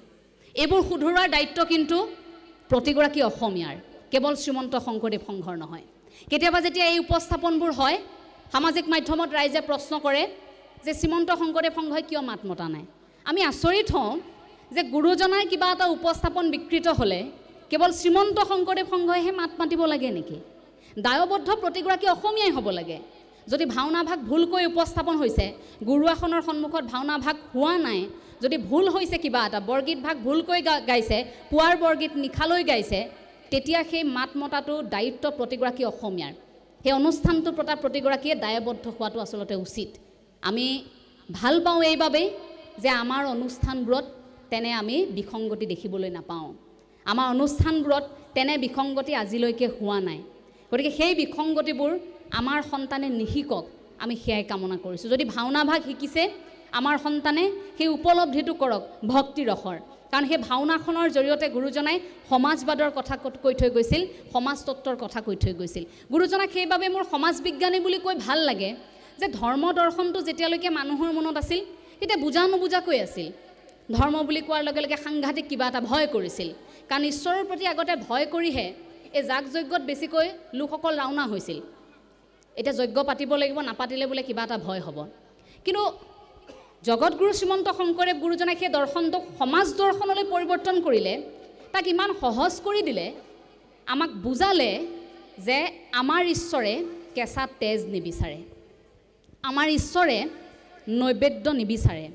[SPEAKER 1] এইবোৰ শুধৰোৱাৰ দায়িত্ব কিন্তু প্ৰতিগৰাকী অসমীয়াৰ, কেৱল শ্ৰীমন্ত শংকৰদেৱ সংঘৰ নহয়। কেতিয়াবা যেতিয়া এই উপস্থাপনবোৰ হয়, সামাজিক মাধ্যমত ৰাইজে প্ৰশ্ন কৰে যে শ্ৰীমন্ত শংকৰদেৱ সংঘই কিয় মাত মতা নাই। আমি আচৰিত হওঁ যে গুৰুজনাৰ কিবা এটা উপস্থাপন বিকৃত হ'লে কেৱল শ্ৰীমন্ত শংকৰদেৱ সংঘইহে মাত মাতিব লাগে নেকি? দায়বদ্ধ প্ৰতিগৰাকী অসমীয়াই হ'ব লাগে। যদি ভাওনা ভাগ ভুলকৈ উপস্থাপন হৈছে, গুৰু আসনৰ সন্মুখত ভাওনা ভাগ হোৱা নাই, যদি ভুল হৈছে কিবা এটা, বৰগীত ভাগ ভুলকৈ গাইছে, পুৱাৰ বৰগীত নিশালৈ গাইছে, তেতিয়া সেই মাত মতাটো দায়িত্ব প্ৰতিগৰাকী অসমীয়াৰ। সেই অনুষ্ঠানটোৰ প্ৰতি প্ৰতিগৰাকীয়ে দায়বদ্ধ হোৱাটো আচলতে উচিত। আমি ভাল পাওঁ এইবাবেই যে আমাৰ অনুষ্ঠানবোৰত তেনে আমি বিসংগতি দেখিবলৈ নাপাওঁ। আমাৰ অনুষ্ঠানবোৰত তেনে বিসংগতি আজিলৈকে হোৱা নাই। গতিকে সেই বিসংগতিবোৰ আমাৰ সন্তানে নিশিকক, আমি সেয়াই কামনা কৰিছোঁ। যদি ভাওনা ভাগ শিকিছে, আমাৰ সন্তানে সেই উপলব্ধিটো কৰক ভক্তি ৰসৰ, কাৰণ সেই ভাওনাখনৰ জৰিয়তে গুৰুজনাই সমাজবাদৰ কথা কৈ থৈ গৈছিল, সমাজতত্বৰ কথা কৈ থৈ গৈছিল। গুৰুজনাক সেইবাবে মোৰ সমাজ বিজ্ঞানী বুলি কৈ ভাল লাগে যে ধৰ্ম দৰ্শনটো যেতিয়ালৈকে মানুহৰ মনত আছিল তেতিয়া বুজা নুবুজাকৈ আছিল। ধৰ্ম বুলি কোৱাৰ লগে লগে সাংঘাতিক কিবা এটা ভয় কৰিছিল, কাৰণ ঈশ্বৰৰ প্ৰতি আগতে ভয় কৰিহে এই যাগ যজ্ঞত বেছিকৈ লোকসকল ৰাওনা হৈছিল। এতিয়া যজ্ঞ পাতিব লাগিব, নাপাতিলে বোলে কিবা এটা ভয় হ'ব। কিন্তু জগতগুৰু শ্ৰীমন্ত শংকৰদেৱ গুৰুজনাই সেই দৰ্শনটোক সমাজ দৰ্শনলৈ পৰিৱৰ্তন কৰিলে, তাক ইমান সহজ কৰি দিলে, আমাক বুজালে যে আমাৰ ঈশ্বৰে কেঁচা তেজ নিবিচাৰে, আমাৰ ঈশ্বৰে নৈবেদ্য নিবিচাৰে,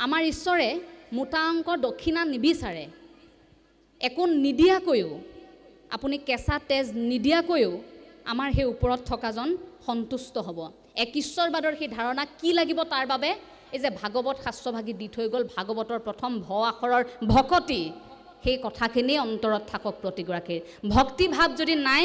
[SPEAKER 1] আমাৰ ঈশ্বৰে মোটা অংক দক্ষিণা নিবিচাৰে। একো নিদিয়াকৈও, আপুনি কেঁচা তেজ নিদিয়াকৈও আমাৰ সেই ওপৰত থকাজন সন্তুষ্ট হ'ব। এক ঈশ্বৰবাদৰ সেই ধাৰণা কি লাগিব তাৰ বাবে এই যে ভাগৱত শাস্ত্ৰভাগী দি থৈ গ'ল, ভাগৱতৰ প্ৰথম ভ আখৰৰ ভকতি, সেই কথাখিনি অন্তৰত থাকক প্ৰতিগৰাকীৰ। ভক্তিভাৱ যদি নাই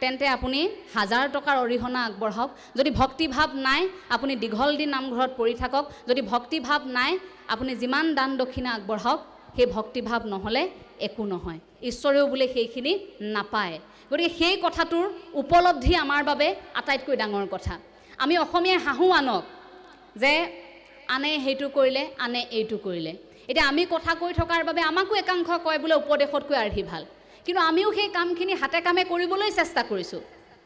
[SPEAKER 1] তেন্তে আপুনি 1000 টকাৰ অৰিহণা আগবঢ়াওক, যদি ভক্তিভাৱ নাই আপুনি দীঘল দিন নামঘৰত পৰি থাকক, যদি ভক্তিভাৱ নাই আপুনি যিমান দান দক্ষিণা আগবঢ়াওক, সেই ভক্তিভাৱ নহ'লে একো নহয়। ঈশ্বৰেও বোলে সেইখিনি নাপায়। গতিকে সেই কথাটোৰ উপলব্ধি আমাৰ বাবে আটাইতকৈ ডাঙৰ কথা। আমি অসমীয়াই হাঁহো আনক যে আনে সেইটো কৰিলে, আনে এইটো কৰিলে। এতিয়া আমি কথা কৈ থকাৰ বাবে আমাকো একাংশ কয় বোলে উপদেশতকৈ আৰ্হি ভাল, কিন্তু আমিও সেই কামখিনি হাতে কামে কৰিবলৈ চেষ্টা কৰিছোঁ,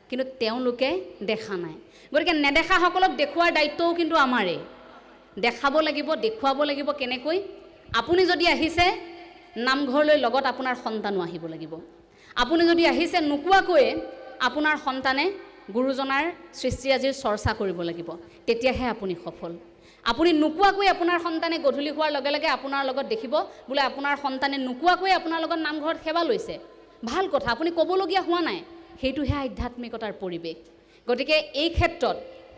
[SPEAKER 1] কিন্তু তেওঁলোকে দেখা নাই। গতিকে নেদেখাসকলক দেখুৱাৰ দায়িত্বও কিন্তু আমাৰেই। দেখাব লাগিব, দেখুৱাব লাগিব। কেনেকৈ? আপুনি যদি আহিছে নামঘৰলৈ, লগত আপোনাৰ সন্তানো আহিব লাগিব। আপুনি যদি আহিছে নোকোৱাকৈয়ে আপোনাৰ সন্তানে গুৰুজনাৰ সৃষ্টিৰাজিৰ চৰ্চা কৰিব লাগিব, তেতিয়াহে আপুনি সফল। আপুনি নোকোৱাকৈ আপোনাৰ সন্তানে গধূলি হোৱাৰ লগে লগে আপোনাৰ লগত দেখিব বোলে আপোনাৰ সন্তানে নোকোৱাকৈ আপোনাৰ লগত নামঘৰত সেৱা লৈছে, ভাল কথা, আপুনি ক'বলগীয়া হোৱা নাই, সেইটোহে আধ্যাত্মিকতাৰ পৰিৱেশ। গতিকে এই ক্ষেত্ৰত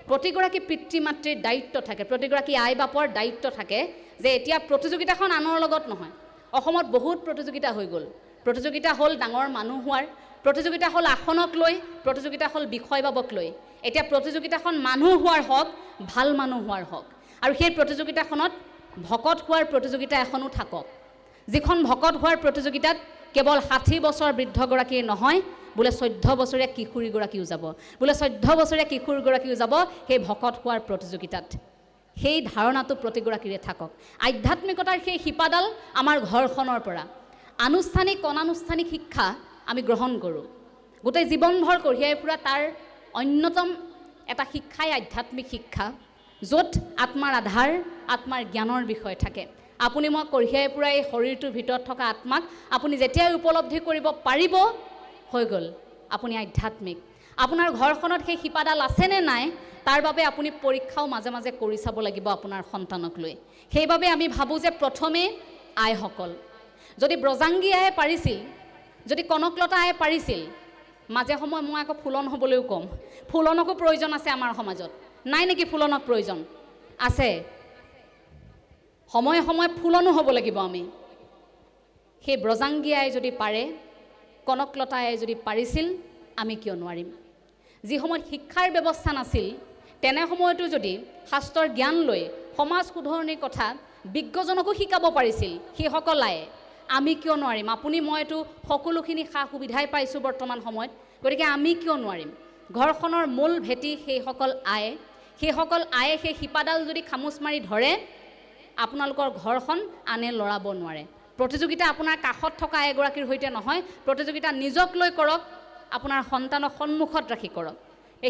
[SPEAKER 1] প্ৰতিগৰাকী পিতৃ মাতৃৰ দায়িত্ব থাকে, প্ৰতিগৰাকী আই বাপৰ দায়িত্ব থাকে যে এতিয়া প্ৰতিযোগিতাখন আনৰ লগত নহয়। অসমত বহুত প্ৰতিযোগিতা হৈ গ'ল, প্ৰতিযোগিতা হ'ল ডাঙৰ মানুহ হোৱাৰ, প্ৰতিযোগিতা হ'ল আসনক লৈ, প্ৰতিযোগিতা হ'ল বিষয়বাবক লৈ। এতিয়া প্ৰতিযোগিতাখন মানুহ হোৱাৰ হওক, ভাল মানুহ হোৱাৰ হওক, আৰু সেই প্ৰতিযোগিতাখনত ভকত হোৱাৰ প্ৰতিযোগিতা এখনো থাকক, যিখন ভকত হোৱাৰ প্ৰতিযোগিতাত কেৱল 60 বছৰ বৃদ্ধগৰাকীৰ নহয়, বোলে 14 বছৰীয়া কিশোৰীগৰাকীও যাব, বোলে 14 বছৰীয়া কিশোৰীগৰাকীও যাব সেই ভকত হোৱাৰ প্ৰতিযোগিতাত। সেই ধাৰণাটো প্ৰতিগৰাকীৰে থাকক। আধ্যাত্মিকতাৰ সেই শিপাডাল আমাৰ ঘৰখনৰ পৰা, আনুষ্ঠানিক অনানুষ্ঠানিক শিক্ষা আমি গ্ৰহণ কৰোঁ, গোটেই জীৱনভৰ কঢ়িয়াই ফুৰা তাৰ অন্যতম এটা শিক্ষাই আধ্যাত্মিক শিক্ষা, য'ত আত্মাৰ আধাৰ, আত্মাৰ জ্ঞানৰ বিষয় থাকে। আপুনি মই কঢ়িয়াই ফুৰা এই শৰীৰটোৰ ভিতৰত থকা আত্মাক আপুনি যেতিয়াই উপলব্ধি কৰিব পাৰিব, হৈ গ'ল, আপুনি আধ্যাত্মিক। আপোনাৰ ঘৰখনত সেই শিপাডাল আছেনে নাই তাৰ বাবে আপুনি পৰীক্ষাও মাজে মাজে কৰি চাব লাগিব আপোনাৰ সন্তানক লৈ। সেইবাবে আমি ভাবোঁ যে প্ৰথমে আইসকল, যদি ব্ৰজাংগী আয়ে পাৰিছিল, যদি কনকলতা আয়ে পাৰিছিল, মাজে সময় মই আকৌ ফুলন হ'বলৈও ক'ম, ফুলনকো প্ৰয়োজন আছে আমাৰ সমাজত, নাই নেকি ফুলনক প্ৰয়োজন আছে, সময়ে সময়ে ফুলনো হ'ব লাগিব আমি। সেই ব্ৰজাংগী আয়ে যদি পাৰে, কনকলতা আয়ে যদি পাৰিছিল, আমি কিয় নোৱাৰিম? যি সময়ত শিক্ষাৰ ব্যৱস্থা নাছিল, তেনে সময়তো যদি শাস্ত্ৰৰ জ্ঞান লৈ সমাজ শুধৰণিৰ কথা বিজ্ঞজনকো শিকাব পাৰিছিল সেইসকল আয়ে, আমি কিয় নোৱাৰিম? আপুনি মইতো সকলোখিনি সা সুবিধাই পাইছোঁ বৰ্তমান সময়ত, গতিকে আমি কিয় নোৱাৰিম? ঘৰখনৰ মূল ভেটি সেইসকল আয়ে, সেইসকল আয়ে সেই শিপাডাল যদি খামুচ মাৰি ধৰে, আপোনালোকৰ ঘৰখন আনে লৰাব নোৱাৰে। প্ৰতিযোগিতা আপোনাৰ কাষত থকা এগৰাকীৰ সৈতে নহয়, প্ৰতিযোগিতা নিজক লৈ কৰক, আপোনাৰ সন্তানক সন্মুখত ৰাখি কৰক।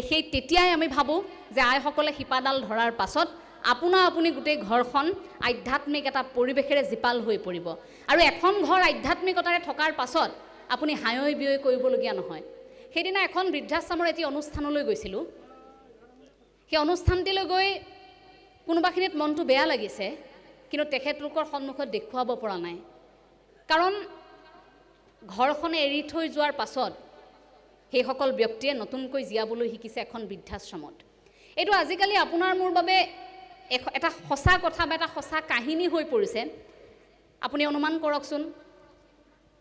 [SPEAKER 1] সেই তেতিয়াই আমি ভাবোঁ যে আইসকলে শিপাডাল ধৰাৰ পাছত আপুনি গোটেই ঘৰখন আধ্যাত্মিক এটা পৰিৱেশেৰে জীপাল হৈ পৰিব। আৰু এখন ঘৰ আধ্যাত্মিকতাৰে থকাৰ পাছত আপুনি হায়ৈ বিয়ৈ কৰিবলগীয়া নহয়। সেইদিনা এখন বৃদ্ধাশ্ৰমৰ এটি অনুষ্ঠানলৈ গৈছিলোঁ, সেই অনুষ্ঠানটিলৈ গৈ কোনোবাখিনিত মনটো বেয়া লাগিছে, কিন্তু তেখেতলোকৰ সন্মুখত দেখুৱাব পৰা নাই, কাৰণ ঘৰখনে এৰি থৈ যোৱাৰ পাছত সেইসকল ব্যক্তিয়ে নতুনকৈ জীয়াবলৈ শিকিছে এখন বৃদ্ধাশ্ৰমত। এইটো আজিকালি আপোনাৰ মোৰ বাবে এটা সঁচা কথা বা এটা সঁচা কাহিনী হৈ পৰিছে। আপুনি অনুমান কৰকচোন,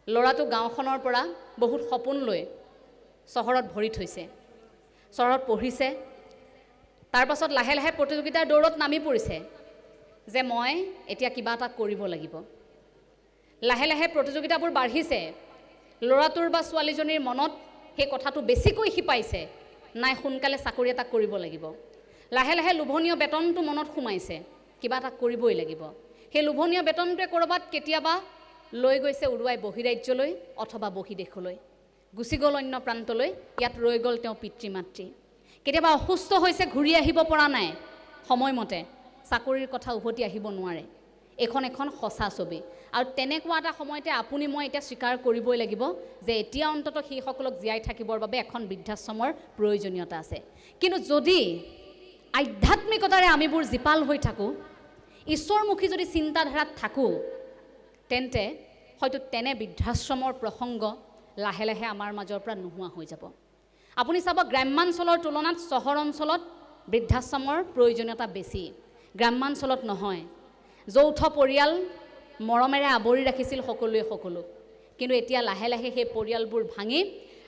[SPEAKER 1] ল'ৰাটো গাঁওখনৰ পৰা বহুত সপোন লৈ চহৰত ভৰি থৈছে, চহৰত পঢ়িছে, তাৰ পাছত লাহে লাহে প্ৰতিযোগিতাৰ দৌৰত নামি পৰিছে যে মই এতিয়া কিবা এটা কৰিব লাগিব। লাহে লাহে প্ৰতিযোগিতাবোৰ বাঢ়িছে, ল'ৰাটোৰ বা ছোৱালীজনীৰ মনত সেই কথাটো বেছিকৈ শিপাইছে, নাই সোনকালে চাকৰি এটা কৰিব লাগিব। লাহে লাহে লোভনীয় বেতনটো মনত সোমাইছে, কিবা এটা কৰিবই লাগিব। সেই লোভনীয় বেতনটোৱে ক'ৰবাত কেতিয়াবা লৈ গৈছে উৰুৱাই বহিৰাজ্যলৈ অথবা বহিদেশলৈ, গুচি গ'ল অন্য প্ৰান্তলৈ, ইয়াত ৰৈ গ'ল তেওঁ পিতৃ মাতৃ। কেতিয়াবা অসুস্থ হৈছে, ঘূৰি আহিব পৰা নাই সময়মতে, চাকৰিৰ কথা উভতি আহিব নোৱাৰে। এখন সঁচা ছবি। আৰু তেনেকুৱা এটা সময়তে আপুনি মই এতিয়া স্বীকাৰ কৰিবই লাগিব যে এতিয়া অন্ততঃ সেইসকলক জীয়াই থাকিবৰ বাবে এখন বৃদ্ধাশ্ৰমৰ প্ৰয়োজনীয়তা আছে। কিন্তু যদি আধ্যাত্মিকতাৰে আমিবোৰ জীপাল হৈ থাকোঁ, ঈশ্বৰমুখী যদি চিন্তাধাৰাত থাকোঁ, তেন্তে হয়তো তেনে বৃদ্ধাশ্ৰমৰ প্ৰসংগ লাহে লাহে আমাৰ মাজৰ পৰা নোহোৱা হৈ যাব। আপুনি চাব, গ্ৰাম্যাঞ্চলৰ তুলনাত চহৰ অঞ্চলত বৃদ্ধাশ্ৰমৰ প্ৰয়োজনীয়তা বেছি, গ্ৰাম্যাঞ্চলত নহয়। যৌথ পৰিয়াল মৰমেৰে আৱৰি ৰাখিছিল সকলোৱে সকলোক, কিন্তু এতিয়া লাহে লাহে সেই পৰিয়ালবোৰ ভাঙি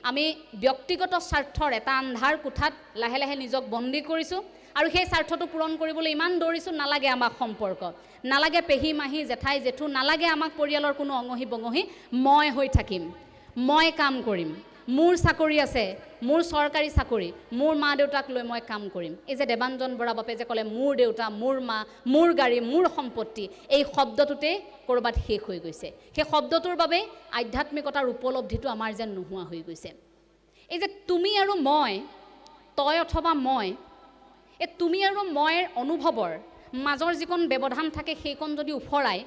[SPEAKER 1] আমি ব্যক্তিগত স্বাৰ্থৰ এটা আন্ধাৰ কোঠাত লাহে লাহে নিজক বন্দী কৰিছোঁ। আৰু সেই স্বাৰ্থটো পূৰণ কৰিবলৈ ইমান দৌৰিছোঁ, নালাগে আমাক সম্পৰ্ক, নালাগে পেহী মাহী জেঠাই জেঠু, নালাগে আমাক পৰিয়ালৰ কোনো অঙহী বঙহী, মই হৈ থাকিম, মই কাম কৰিম, মোৰ চাকৰি আছে, মোৰ চৰকাৰী চাকৰি, মোৰ মা দেউতাক লৈ মই কাম কৰিম। এই যে দেৱাঞ্জন বৰা বাপে যে ক'লে মোৰ দেউতা, মোৰ মা, মোৰ গাড়ী, মোৰ সম্পত্তি, এই শব্দটোতে ক'ৰবাত শেষ হৈ গৈছে। সেই শব্দটোৰ বাবে আধ্যাত্মিকতাৰ উপলব্ধিটো আমাৰ যেন নোহোৱা হৈ গৈছে। এই যে তুমি আৰু মই, তই অথবা মই, এই তুমি আৰু মইৰ অনুভৱৰ মাজৰ যিকণ ব্যৱধান থাকে, সেইকণ যদি উফৰাই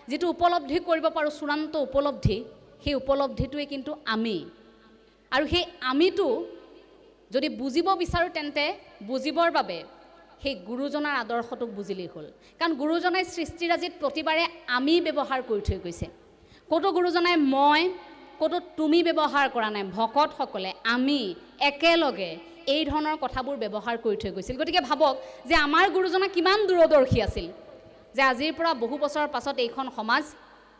[SPEAKER 1] যিটো উপলব্ধি কৰিব পাৰোঁ, চূড়ান্ত উপলব্ধি, সেই উপলব্ধিটোৱে কিন্তু আমি। আৰু সেই আমিটো যদি বুজিব বিচাৰোঁ তেন্তে বুজিবৰ বাবে সেই গুৰুজনাৰ আদৰ্শটোক বুজিলেই হ'ল। কাৰণ গুৰুজনাই সৃষ্টিৰাজিত প্ৰতিবাৰে আমি ব্যৱহাৰ কৰি থৈ গৈছে। ক'তো গুৰুজনাই মই, ক'তো তুমি ব্যৱহাৰ কৰা নাই। ভকতসকলে আমি একেলগে এই ধৰণৰ কথাবোৰ ব্যৱহাৰ কৰি থৈ গৈছিল। গতিকে ভাবক যে আমাৰ গুৰুজনা কিমান দূৰদৰ্শী আছিল, যে আজিৰ পৰা বহু বছৰৰ পাছত এইখন সমাজ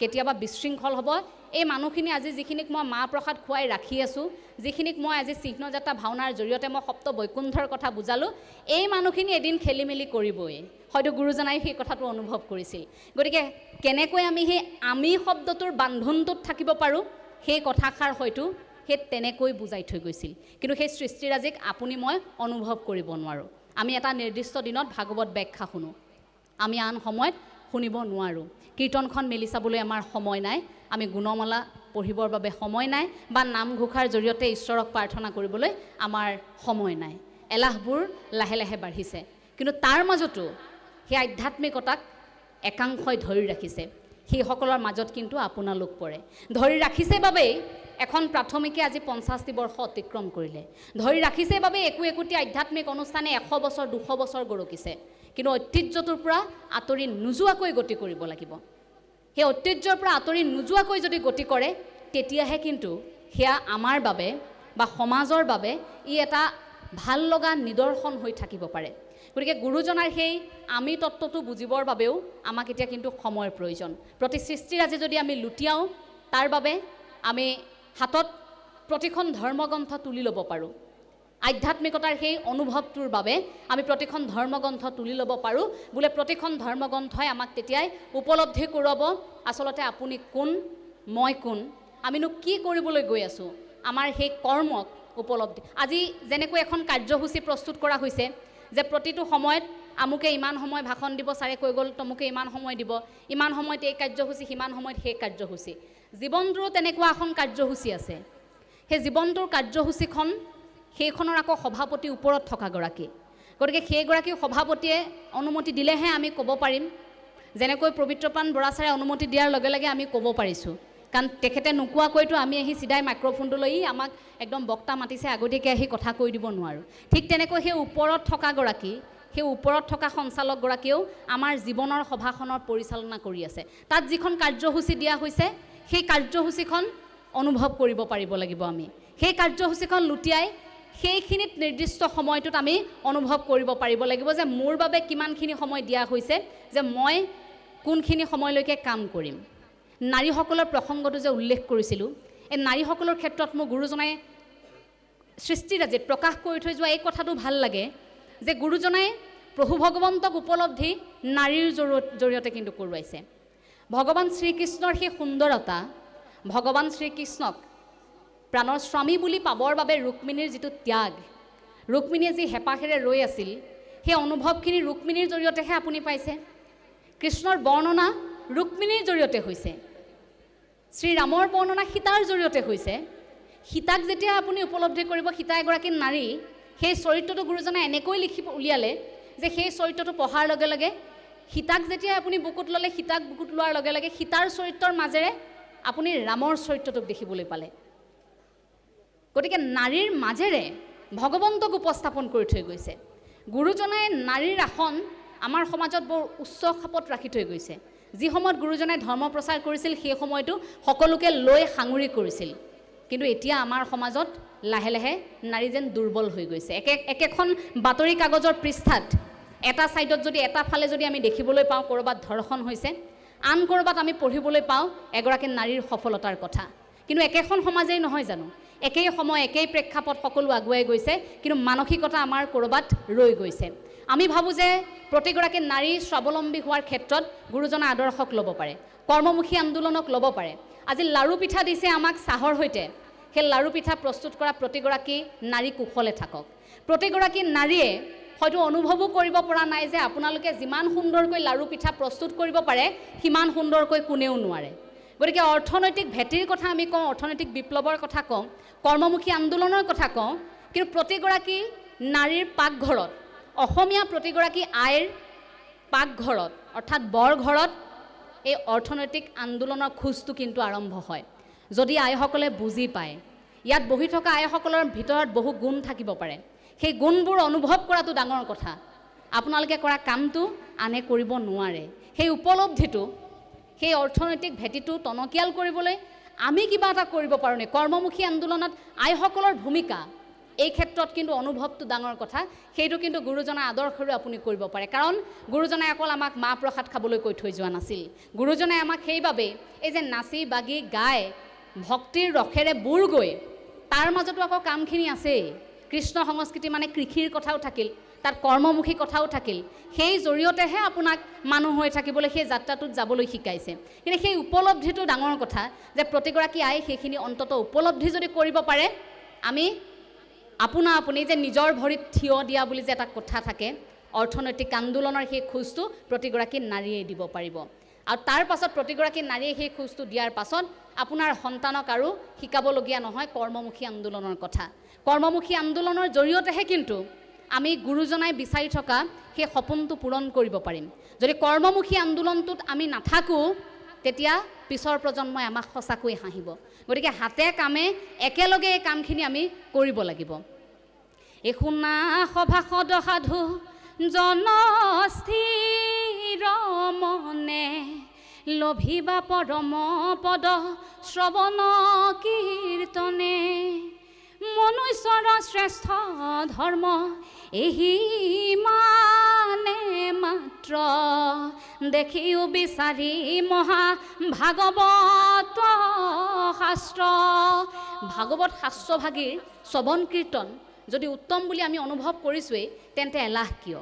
[SPEAKER 1] কেতিয়াবা বিশৃংখল হ'ব। এই মানুহখিনি আজি যিখিনিক মই মাহ প্ৰসাদ খুৱাই ৰাখি আছোঁ, যিখিনিক মই আজি চিহ্নযাত্ৰা ভাওনাৰ জৰিয়তে মই সপ্ত বৈকুণ্ঠৰ কথা বুজালোঁ, এই মানুহখিনি এদিন খেলি মেলি কৰিবই। হয়তো গুৰুজনাই সেই কথাটো অনুভৱ কৰিছিল। গতিকে কেনেকৈ আমি সেই আমি শব্দটোৰ বান্ধোনটোত থাকিব পাৰোঁ, সেই কথাষাৰ হয়তো সেই তেনেকৈ বুজাই থৈ গৈছিল। কিন্তু সেই সৃষ্টিৰাজিক আপুনি মই অনুভৱ কৰিব নোৱাৰোঁ। আমি এটা নিৰ্দিষ্ট দিনত ভাগৱত ব্যাখ্যা শুনো, আমি আন সময়ত শুনিব নোৱাৰোঁ। কীৰ্তনখন মেলি চাবলৈ আমাৰ সময় নাই, আমি গুণমালা পঢ়িবৰ বাবে সময় নাই, বা নামঘোষাৰ জৰিয়তে ঈশ্বৰক প্ৰাৰ্থনা কৰিবলৈ আমাৰ সময় নাই। এলাহবোৰ লাহে লাহে বাঢ়িছে, কিন্তু তাৰ মাজতো সেই আধ্যাত্মিকতাক একাংশই ধৰি ৰাখিছে। সেইসকলৰ মাজত কিন্তু আপোনালোক পৰে। ধৰি ৰাখিছে বাবেই এখন প্ৰাথমিকে আজি ৫০টি বৰ্ষ অতিক্ৰম কৰিলে। ধৰি ৰাখিছে বাবেই একোটি আধ্যাত্মিক অনুষ্ঠানে ১০০ বছৰ ২০০ বছৰ গৰকিছে। কিন্তু ঐতিহ্যটোৰ পৰা আঁতৰি নোযোৱাকৈ গতি কৰিব লাগিব। সেই ঐতিহ্যৰ পৰা আঁতৰি নোযোৱাকৈ যদি গতি কৰে, তেতিয়াহে কিন্তু সেয়া আমাৰ বাবে বা সমাজৰ বাবে ই এটা ভাল লগা নিদৰ্শন হৈ থাকিব পাৰে। গতিকে গুৰুজনাৰ সেই আমি তত্ত্বটো বুজিবৰ বাবেও আমাক এতিয়া কিন্তু সময়ৰ প্ৰয়োজন। প্ৰতি সৃষ্টিৰাজি যদি আমি লুটিয়াওঁ, তাৰ বাবে আমি হাতত প্ৰতিখন ধৰ্মগ্ৰন্থ তুলি ল'ব পাৰোঁ। আধ্যাত্মিকতাৰ সেই অনুভৱটোৰ বাবে আমি প্ৰতিখন ধৰ্মগ্ৰন্থ তুলি ল'ব পাৰোঁ। বোলে প্ৰতিখন ধৰ্মগ্ৰন্থই আমাক তেতিয়াই উপলব্ধি কৰাব আচলতে আপুনি কোন, মই কোন, আমিনো কি কৰিবলৈ গৈ আছোঁ, আমাৰ সেই কৰ্মক উপলব্ধি। আজি যেনেকৈ এখন কাৰ্যসূচী প্ৰস্তুত কৰা হৈছে যে প্ৰতিটো সময়ত আমুকে ইমান সময় ভাষণ দিব, ছাৰে কৈ গ'ল তমুকে ইমান সময় দিব, ইমান সময়ত এই কাৰ্যসূচী, সিমান সময়ত সেই কাৰ্যসূচী। জীৱনটোৰো তেনেকুৱা এখন কাৰ্যসূচী আছে। সেই জীৱনটোৰ কাৰ্যসূচীখন, সেইখনৰ আকৌ সভাপতি ওপৰত থকাগৰাকী। গতিকে সেইগৰাকী সভাপতিয়ে অনুমতি দিলেহে আমি ক'ব পাৰিম। যেনেকৈ পবিত্ৰপ্ৰাণ বৰা ছাৰে অনুমতি দিয়াৰ লগে লগে আমি ক'ব পাৰিছোঁ, কাৰণ তেখেতে নোকোৱাকৈতো আমি আহি চিধাই মাইক্ৰফোনটো লৈ আমাক একদম বক্তা মাতিছে আগতীয়াকৈ আহি কথা কৈ দিব নোৱাৰোঁ। ঠিক তেনেকৈ সেই ওপৰত থকাগৰাকী, সেই ওপৰত থকা সঞ্চালকগৰাকীয়েও আমাৰ জীৱনৰ সভাখনৰ পৰিচালনা কৰি আছে। তাত যিখন কাৰ্যসূচী দিয়া হৈছে, সেই কাৰ্যসূচীখন অনুভৱ কৰিব পাৰিব লাগিব আমি। সেই কাৰ্যসূচীখন লুটিয়াই সেইখিনিত নিৰ্দিষ্ট সময়টোত আমি অনুভৱ কৰিব পাৰিব লাগিব যে মোৰ বাবে কিমানখিনি সময় দিয়া হৈছে, যে মই কোনখিনি সময়লৈকে কাম কৰিম। নাৰীসকলৰ প্ৰসংগটো যে উল্লেখ কৰিছিলোঁ, এই নাৰীসকলৰ ক্ষেত্ৰত মোৰ গুৰুজনাই সৃষ্টিৰাজিত প্ৰকাশ কৰি থৈ যোৱা এই কথাটো ভাল লাগে যে গুৰুজনাই প্ৰভু ভগৱন্তক উপলব্ধি নাৰীৰ জৰিয়তে কিন্তু কৰোৱাইছে। ভগৱান শ্ৰীকৃষ্ণৰ সেই সুন্দৰতা, ভগৱান শ্ৰীকৃষ্ণক প্ৰাণৰ স্বামী বুলি পাবৰ বাবে ৰুক্মিণীৰ যিটো ত্যাগ, ৰুক্মিণীয়ে যি হেঁপাহেৰে ৰৈ আছিল, সেই অনুভৱখিনি ৰুক্মিণীৰ জৰিয়তেহে আপুনি পাইছে। কৃষ্ণৰ বৰ্ণনা ৰুক্মিণীৰ জৰিয়তে হৈছে, শ্ৰীৰামৰ বৰ্ণনা সীতাৰ জৰিয়তে হৈছে। সীতাক যেতিয়া আপুনি উপলব্ধি কৰিব, সীতা এগৰাকী নাৰী, সেই চৰিত্ৰটো গুৰুজনাই এনেকৈ লিখি উলিয়ালে যে সেই চৰিত্ৰটো পঢ়াৰ লগে লগে সীতাক যেতিয়া আপুনি বুকুত ল'লে, সীতাক বুকুত লোৱাৰ লগে লগে সীতাৰ চৰিত্ৰৰ মাজেৰে আপুনি ৰামৰ চৰিত্ৰটোক দেখিবলৈ পালে। গতিকে নাৰীৰ মাজেৰে ভগৱন্তক উপস্থাপন কৰি থৈ গৈছে। গুৰুজনাই নাৰীৰ আসন আমাৰ সমাজত বৰ উচ্চ খাপত ৰাখি থৈ গৈছে। যি সময়ত গুৰুজনাই ধৰ্ম প্ৰচাৰ কৰিছিল, সেই সময়তো সকলোকে লৈ সাঙুৰি কৰিছিল। কিন্তু এতিয়া আমাৰ সমাজত লাহে লাহে নাৰী যেন দুৰ্বল হৈ গৈছে। একেখন বাতৰি কাগজৰ পৃষ্ঠাত এটা ছাইডত যদি এটা ফালে যদি আমি দেখিবলৈ পাওঁ ক'ৰবাত ধৰ্ষণ হৈছে, আন ক'ৰবাত আমি পঢ়িবলৈ পাওঁ এগৰাকী নাৰীৰ সফলতাৰ কথা। কিন্তু একেখন সমাজেই নহয় জানো? একেই সময়, একেই প্ৰেক্ষাপট, সকলো আগুৱাই গৈছে, কিন্তু মানসিকতা আমাৰ ক'ৰবাত ৰৈ গৈছে। আমি ভাবোঁ যে প্ৰতিগৰাকী নাৰী স্বাৱলম্বী হোৱাৰ ক্ষেত্ৰত গুৰুজনাৰ আদৰ্শক ল'ব পাৰে, কৰ্মমুখী আন্দোলনক ল'ব পাৰে। আজি লাড়ু পিঠা দিছে আমাক চাহৰ সৈতে, সেই লাড়ু পিঠা প্ৰস্তুত কৰা প্ৰতিগৰাকী নাৰী কুশলে থাকক। প্ৰতিগৰাকী নাৰীয়ে হয়তো অনুভৱো কৰিব পৰা নাই যে আপোনালোকে যিমান সুন্দৰকৈ লাড়ু পিঠা প্ৰস্তুত কৰিব পাৰে, সিমান সুন্দৰকৈ কোনেও নোৱাৰে। গতিকে অৰ্থনৈতিক ভেটিৰ কথা আমি কওঁ, অৰ্থনৈতিক বিপ্লৱৰ কথা কওঁ, কৰ্মমুখী আন্দোলনৰ কথা কওঁ, কিন্তু প্ৰতিগৰাকী নাৰীৰ পাকঘৰত, অসমীয়া প্ৰতিগৰাকী আইৰ পাকঘৰত অৰ্থাৎ বৰ ঘৰত এই অৰ্থনৈতিক আন্দোলনৰ খোজটো কিন্তু আৰম্ভ হয়। যদি আইসকলে বুজি পায় ইয়াত বহি থকা আইসকলৰ ভিতৰত বহু গুণ থাকিব পাৰে সেই গুণবোৰ অনুভৱ কৰাটো ডাঙৰ কথা আপোনালোকে কৰা কামটো আনে কৰিব নোৱাৰে সেই উপলব্ধিটো সেই অৰ্থনৈতিক ভেটিটো টনকিয়াল কৰিবলৈ আমি কিবা এটা কৰিব পাৰোঁ নে কৰ্মমুখী আন্দোলনত আইসকলৰ ভূমিকা এই ক্ষেত্ৰত কিন্তু অনুভৱটো ডাঙৰ কথা সেইটো কিন্তু গুৰুজনাৰ আদৰ্শৰে আপুনি কৰিব পাৰে কাৰণ গুৰুজনাই অকল আমাক মাহ প্ৰসাদ খাবলৈ কৈ থৈ যোৱা নাছিল গুৰুজনাই আমাক সেইবাবে এই যে নাচি বাগি গাই ভক্তিৰ ৰসেৰে বুৰ গৈ তাৰ মাজতো আকৌ কামখিনি আছেই কৃষ্ণ সংস্কৃতি মানে কৃষিৰ কথাও থাকিল তাত কৰ্মমুখী কথাও থাকিল সেই জৰিয়তেহে আপোনাক মানুহ হৈ থাকিবলৈ সেই যাত্ৰাটোত যাবলৈ শিকাইছে কিন্তু সেই উপলব্ধিটো ডাঙৰ কথা যে প্ৰতিগৰাকী আই সেইখিনি অন্তত উপলব্ধি যদি কৰিব পাৰে আমি আপুনি যে নিজৰ ভৰিত থিয় দিয়া বুলি যে এটা কথা থাকে অৰ্থনৈতিক আন্দোলনৰ সেই খোজটো প্ৰতিগৰাকী নাৰীয়ে দিব পাৰিব আৰু তাৰ পাছত প্ৰতিগৰাকী নাৰীয়ে সেই খোজটো দিয়াৰ পাছত আপোনাৰ সন্তানক আৰু শিকাবলগীয়া নহয় কৰ্মমুখী আন্দোলনৰ কথা কৰ্মমুখী আন্দোলনৰ জৰিয়তেহে কিন্তু আমি গুৰুজনাই বিচাৰি থকা সেই সপোনটো পূৰণ কৰিব পাৰিম যদি কৰ্মমুখী আন্দোলনটোত আমি নাথাকোঁ তেতিয়া পিছৰ প্ৰজন্মই আমাক সঁচাকৈ হাঁহিব গতিকে হাতে কামে একেলগে এই কামখিনি আমি কৰিব লাগিব এই শুনা সভাসদ সাধু জনস্থিৰ মনে লভিবা পৰম পদ শ্ৰৱণ কীৰ্তনে মনুষ্যৰ শ্ৰেষ্ঠ ধৰ্ম এহি মানে মাত্ৰ দেখিও বিচাৰি মহা ভাগৱত শাস্ত্ৰ ভাগৱত শাস্ত্ৰভাগীৰ শ্ৰৱণ কীৰ্তন যদি উত্তম বুলি আমি অনুভৱ কৰিছোঁৱেই তেন্তে এলাহ কিয়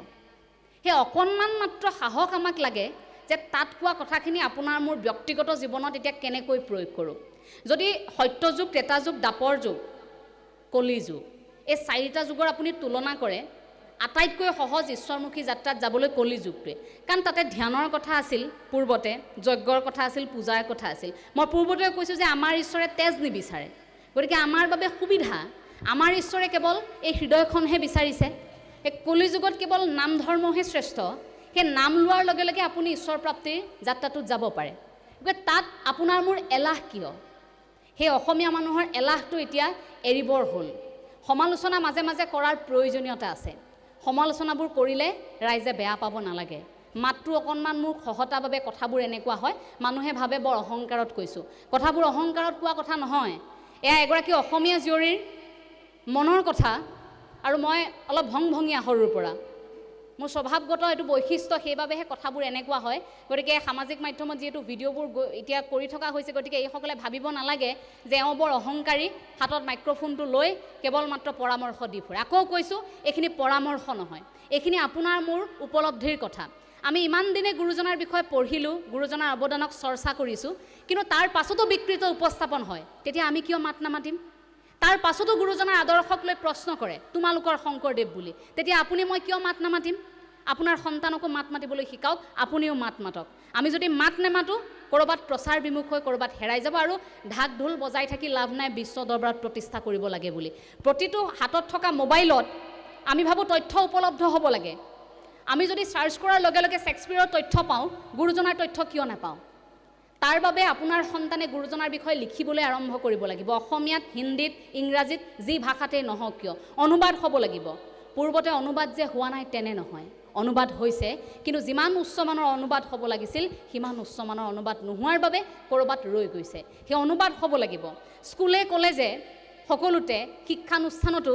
[SPEAKER 1] সেই অকণমান মাত্ৰ সাহস আমাক লাগে যে তাত কোৱা কথাখিনি আপোনাৰ মোৰ ব্যক্তিগত জীৱনত এতিয়া কেনেকৈ প্ৰয়োগ কৰোঁ যদি সত্যযুগ ত্ৰেতাযুগ দ্বাপৰ যুগ কলি যুগ এই চাৰিটা যুগৰ আপুনি তুলনা কৰে আটাইতকৈ সহজ ঈশ্বৰমুখী যাত্ৰাত যাবলৈ কলি যুগটোৱে কাৰণ তাতে ধ্যানৰ কথা আছিল পূৰ্বতে যজ্ঞৰ কথা আছিল পূজাৰ কথা আছিল মই পূৰ্বতে কৈছোঁ যে আমাৰ ঈশ্বৰে তেজ নিবিচাৰে গতিকে আমাৰ বাবে সুবিধা আমাৰ ঈশ্বৰে কেৱল এই হৃদয়খনহে বিচাৰিছে এই কলি যুগত কেৱল নাম ধৰ্মহে শ্ৰেষ্ঠ সেই নাম লোৱাৰ লগে লগে আপুনি ঈশ্বৰ প্ৰাপ্তিৰ যাত্ৰাটোত যাব পাৰে গতিকে তাত আপোনাৰ মোৰ এলাহ কিয় সেই অসমীয়া মানুহৰ এলাহটো এতিয়া এৰিবৰ হ'ল সমালোচনা মাজে মাজে কৰাৰ প্ৰয়োজনীয়তা আছে সমালোচনাবোৰ কৰিলে ৰাইজে বেয়া পাব নালাগে মাত্ৰ অকণমান মোৰ খহটাৰ বাবে কথাবোৰ এনেকুৱা হয় মানুহে ভাবে বৰ অহংকাৰত কৈছোঁ কথাবোৰ অহংকাৰত কোৱা কথা নহয় এয়া এগৰাকী অসমীয়া জীয়ৰীৰ মনৰ কথা আৰু মই অলপ ভংভঙীয়া সৰুৰ পৰা মোৰ স্বভাৱগত এইটো বৈশিষ্ট্য সেইবাবেহে কথাবোৰ এনেকুৱা হয় গতিকে সামাজিক মাধ্যমত যিহেতু ভিডিঅ'বোৰ এতিয়া কৰি থকা হৈছে গতিকে এইসকলে ভাবিব নালাগে যে এওঁ বৰ অহংকাৰী হাতত মাইক্ৰফোনটো লৈ কেৱল মাত্ৰ পৰামৰ্শ দি ফুৰে আকৌ কৈছোঁ এইখিনি পৰামৰ্শ নহয় এইখিনি আপোনাৰ মোৰ উপলব্ধিৰ কথা আমি ইমান দিনে গুৰুজনাৰ বিষয়ে পঢ়িলোঁ গুৰুজনাৰ অৱদানক চৰ্চা কৰিছোঁ কিন্তু তাৰ পাছতো বিকৃত উপস্থাপন হয় তেতিয়া আমি কিয় মাত নামাতিম তাৰ পাছতো গুৰুজনাৰ আদৰ্শক লৈ প্ৰশ্ন কৰে তোমালোকৰ শংকৰদেৱ বুলি তেতিয়া আপুনি মই কিয় মাত নামাতিম আপোনাৰ সন্তানকো মাত মাতিবলৈ শিকাওক আপুনিও মাত মাতক আমি যদি মাত নেমাতোঁ ক'ৰবাত প্ৰচাৰ বিমুখ হৈ ক'ৰবাত হেৰাই যাব আৰু ঢাক ঢোল বজাই থাকি লাভ নাই বিশ্ব দৰবাৰত প্ৰতিষ্ঠা কৰিব লাগে বুলি প্ৰতিটো হাতত থকা মোবাইলত আমি ভাবোঁ তথ্য উপলব্ধ হ'ব লাগে আমি যদি চাৰ্চ কৰাৰ লগে লগে শেক্সপিয়াৰৰ তথ্য পাওঁ গুৰুজনাৰ তথ্য কিয় নাপাওঁ তাৰ বাবে আপোনাৰ সন্তানে গুৰুজনাৰ বিষয়ে লিখিবলৈ আৰম্ভ কৰিব লাগিব অসমীয়াত হিন্দীত ইংৰাজীত যি ভাষাতেই নহওক কিয় অনুবাদ হ'ব লাগিব পূৰ্বতে অনুবাদ যে হোৱা নাই তেনে নহয় অনুবাদ হৈছে কিন্তু যিমান উচ্চমানৰ অনুবাদ হ'ব লাগিছিল সিমান উচ্চমানৰ অনুবাদ নোহোৱাৰ বাবে ক'ৰবাত ৰৈ গৈছে সেই অনুবাদ হ'ব লাগিব স্কুলে কলেজে সকলোতে শিক্ষানুষ্ঠানতো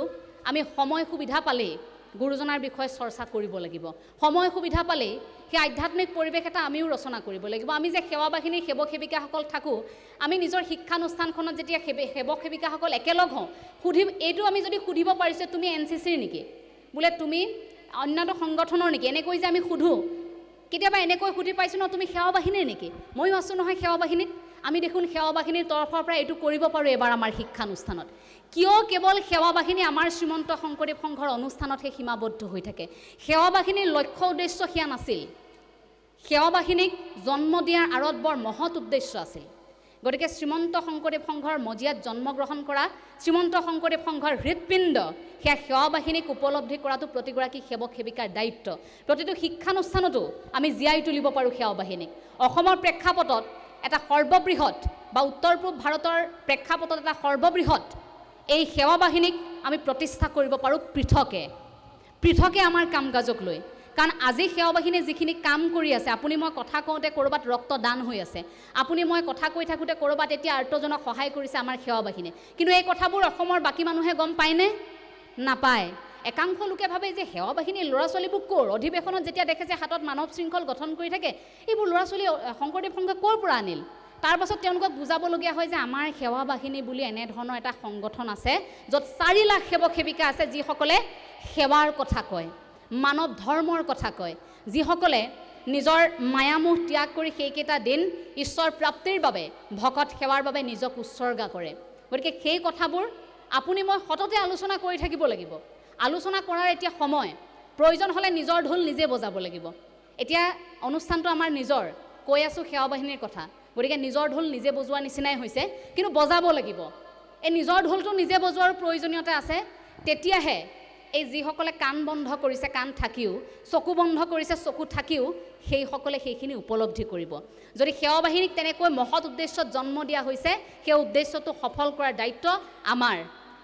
[SPEAKER 1] আমি সময় সুবিধা পালেই গুৰুজনাৰ বিষয়ে চৰ্চা কৰিব লাগিব সময় সুবিধা পালেই সেই আধ্যাত্মিক পৰিৱেশ এটা আমিও ৰচনা কৰিব লাগিব আমি যে সেৱা বাহিনীৰ সেৱক সেৱিকাসকল থাকোঁ আমি নিজৰ শিক্ষানুষ্ঠানখনত যেতিয়া সেৱক সেৱিকাসকল একেলগ হওঁ এইটো আমি যদি সুধিব পাৰিছোঁ তুমি NCCৰ নেকি বোলে তুমি অন্যান্য সংগঠনৰ নেকি এনেকৈ যে আমি সুধোঁ কেতিয়াবা এনেকৈ সুধি পাইছোঁ ন তুমি সেৱা বাহিনীৰ নেকি ময়ো আছোঁ নহয় সেৱা বাহিনীত আমি দেখোন সেৱা বাহিনীৰ তৰফৰ পৰা এইটো কৰিব পাৰোঁ এবাৰ আমাৰ শিক্ষানুষ্ঠানত কিয় কেৱল সেৱা বাহিনী আমাৰ শ্ৰীমন্ত শংকৰদেৱ সংঘৰ অনুষ্ঠানতহে সীমাবদ্ধ হৈ থাকে সেৱা বাহিনীৰ লক্ষ্য উদ্দেশ্য সেয়া নাছিল সেৱা বাহিনীক জন্ম দিয়াৰ আঁৰত বৰ মহৎ উদ্দেশ্য আছিল গতিকে শ্ৰীমন্ত শংকৰদেৱ সংঘৰ মজিয়াত জন্মগ্ৰহণ কৰা শ্ৰীমন্ত শংকৰদেৱ সংঘৰ হৃদপিণ্ড সেয়া সেৱা বাহিনীক উপলব্ধি কৰাটো প্ৰতিগৰাকী সেৱক সেৱিকাৰ দায়িত্ব প্ৰতিটো শিক্ষানুষ্ঠানতো আমি জীয়াই তুলিব পাৰোঁ সেৱা বাহিনীক অসমৰ প্ৰেক্ষাপটত এটা সৰ্ববৃহৎ বা উত্তৰ পূব ভাৰতৰ প্ৰেক্ষাপটত এটা সৰ্ববৃহৎ এই সেৱা বাহিনীক আমি প্ৰতিষ্ঠা কৰিব পাৰোঁ পৃথকে আমাৰ কাম কাজক লৈ। কাৰণ আজি সেৱা বাহিনীয়ে যিখিনি কাম কৰি আছে, আপুনি মই কথা কওঁতে ক'ৰবাত ৰক্তদান হৈ আছে, আপুনি মই কথা কৈ থাকোঁতে ক'ৰবাত এতিয়া আৰ্তজনক সহায় কৰিছে আমাৰ সেৱা বাহিনীয়ে, কিন্তু এই কথাবোৰ অসমৰ বাকী মানুহে গম পায়নে? নাপায়। একাংশ লোকে ভাবে যে সেৱা বাহিনীৰ ল'ৰা ছোৱালীবোৰ ক'ৰ? অধিৱেশনত যেতিয়া দেখে যে হাতত মানৱ শৃংখল গঠন কৰি থাকে, এইবোৰ ল'ৰা ছোৱালী শংকৰদেৱ সংঘই ক'ৰ পৰা আনিল? তাৰ পাছত তেওঁলোকক বুজাবলগীয়া হয় যে আমাৰ সেৱা বাহিনী বুলি এনেধৰণৰ এটা সংগঠন আছে, য'ত 4 লাখ সেৱক সেৱিকা আছে, যিসকলে সেৱাৰ কথা কয়, মানৱ ধৰ্মৰ কথা কয়, যিসকলে নিজৰ মায়ামোহ ত্যাগ কৰি সেইকেইটা দিন ঈশ্বৰ প্ৰাপ্তিৰ বাবে, ভকত সেৱাৰ বাবে নিজক উৎসৰ্গা কৰে। গতিকে সেই কথাবোৰ আপুনি মই সততে আলোচনা কৰি থাকিব লাগিব। আলোচনা কৰাৰ এতিয়া সময়, প্ৰয়োজন হ'লে নিজৰ ঢোল নিজে বজাব লাগিব। এতিয়া অনুষ্ঠানটো আমাৰ নিজৰ, কৈ আছোঁ সেৱা বাহিনীৰ কথা, গতিকে নিজৰ ঢোল নিজে বজোৱাৰ নিচিনাই হৈছে, কিন্তু বজাব লাগিব। এই নিজৰ ঢোলটো নিজে বজোৱাৰ প্ৰয়োজনীয়তা আছে। তেতিয়াহে এই যিসকলে কাণ বন্ধ কৰিছে, কাণ থাকিও, চকু বন্ধ কৰিছে, চকু থাকিও, সেইসকলে সেইখিনি উপলব্ধি কৰিব। যদি সেৱা বাহিনীক তেনেকৈ মহৎ উদ্দেশ্যত জন্ম দিয়া হৈছে, সেই উদ্দেশ্যটো সফল কৰাৰ দায়িত্ব আমাৰ।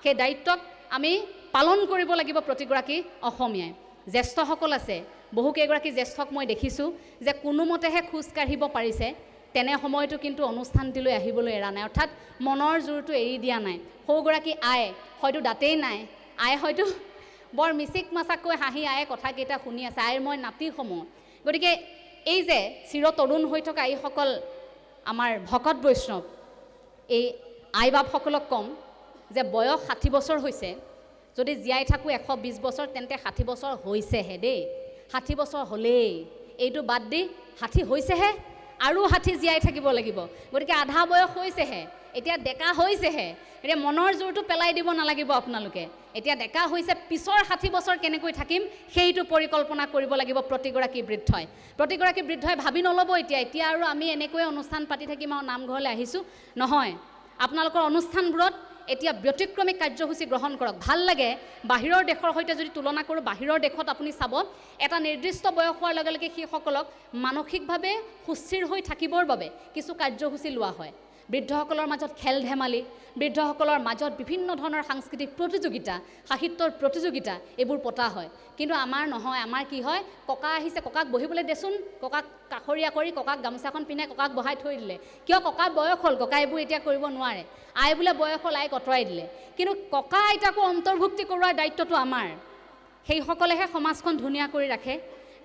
[SPEAKER 1] সেই দায়িত্বক আমি পালন কৰিব লাগিব প্ৰতিগৰাকী অসমীয়াই। জ্যেষ্ঠসকল আছে, বহুকেইগৰাকী জ্যেষ্ঠক মই দেখিছোঁ যে কোনোমতেহে খোজ কাঢ়িব পাৰিছে, তেনে সময়তো কিন্তু অনুষ্ঠানটিলৈ আহিবলৈ এৰা নাই, অৰ্থাৎ মনৰ জোৰটো এৰি দিয়া নাই। সৌগৰাকী আই হয়তো দাঁতেই নাই, আই হয়তো বৰ মিচিক মাচাকৈ হাঁহি আয়ে কথাকেইটা শুনি আছে, আইৰ মই নাতিসমূহ। গতিকে এই যে চিৰ তৰুণ হৈ থকা এইসকল আমাৰ ভকত বৈষ্ণৱ, এই আই বাপসকলক ক'ম যে বয়স 60 বছৰ হৈছে, যদি জীয়াই থাকোঁ 120 বছৰ, তেন্তে 60 বছৰ হৈছেহে দেই। 60 বছৰ হ'লেই, এইটো বাদ দি 60 হৈছেহে, আৰু 60 জীয়াই থাকিব লাগিব। গতিকে আধা বয়স হৈছেহে, এতিয়া ডেকা হৈছেহে। এতিয়া মনৰ জোৰটো পেলাই দিব নালাগিব আপোনালোকে। এতিয়া ডেকা হৈছে, পিছৰ 60 বছৰ কেনেকৈ থাকিম সেইটো পৰিকল্পনা কৰিব লাগিব প্ৰতিগৰাকী বৃদ্ধই। প্ৰতিগৰাকী বৃদ্ধই ভাবি নল'ব এতিয়া আৰু আমি এনেকৈয়ে অনুষ্ঠান পাতি থাকিম আৰু নামঘৰলৈ আহিছোঁ, নহয়। আপোনালোকৰ অনুষ্ঠানবোৰত এতিয়া ব্যতিক্ৰমী কাৰ্যসূচী গ্ৰহণ কৰক। ভাল লাগে, বাহিৰৰ দেশৰ সৈতে যদি তুলনা কৰোঁ, বাহিৰৰ দেশত আপুনি চাব এটা নিৰ্দিষ্ট বয়স হোৱাৰ লগে লগে সেইসকলক মানসিকভাৱে সুস্থিৰ হৈ থাকিবৰ বাবে কিছু কাৰ্যসূচী লোৱা হয়। বৃদ্ধসকলৰ মাজত খেল ধেমালি, বৃদ্ধসকলৰ মাজত বিভিন্ন ধৰণৰ সাংস্কৃতিক প্ৰতিযোগিতা, সাহিত্যৰ প্ৰতিযোগিতা, এইবোৰ পতা হয়। কিন্তু আমাৰ নহয়। আমাৰ কি হয়, ককা আহিছে, ককাক বহিবলৈ দেচোন, ককাক কাষৰীয়া কৰি ককাক গামোচাখন পিন্ধাই ককাক বহাই থৈ দিলে। কিয়? ককাৰ বয়স হ'ল, ককা এইবোৰ এতিয়া কৰিব নোৱাৰে। আই বোলে বয়স হ'ল, আইক আঁতৰাই দিলে। কিন্তু ককা আইতাকো অন্তৰ্ভুক্তি কৰোৱাৰ দায়িত্বটো আমাৰ। সেইসকলেহে সমাজখন ধুনীয়া কৰি ৰাখে।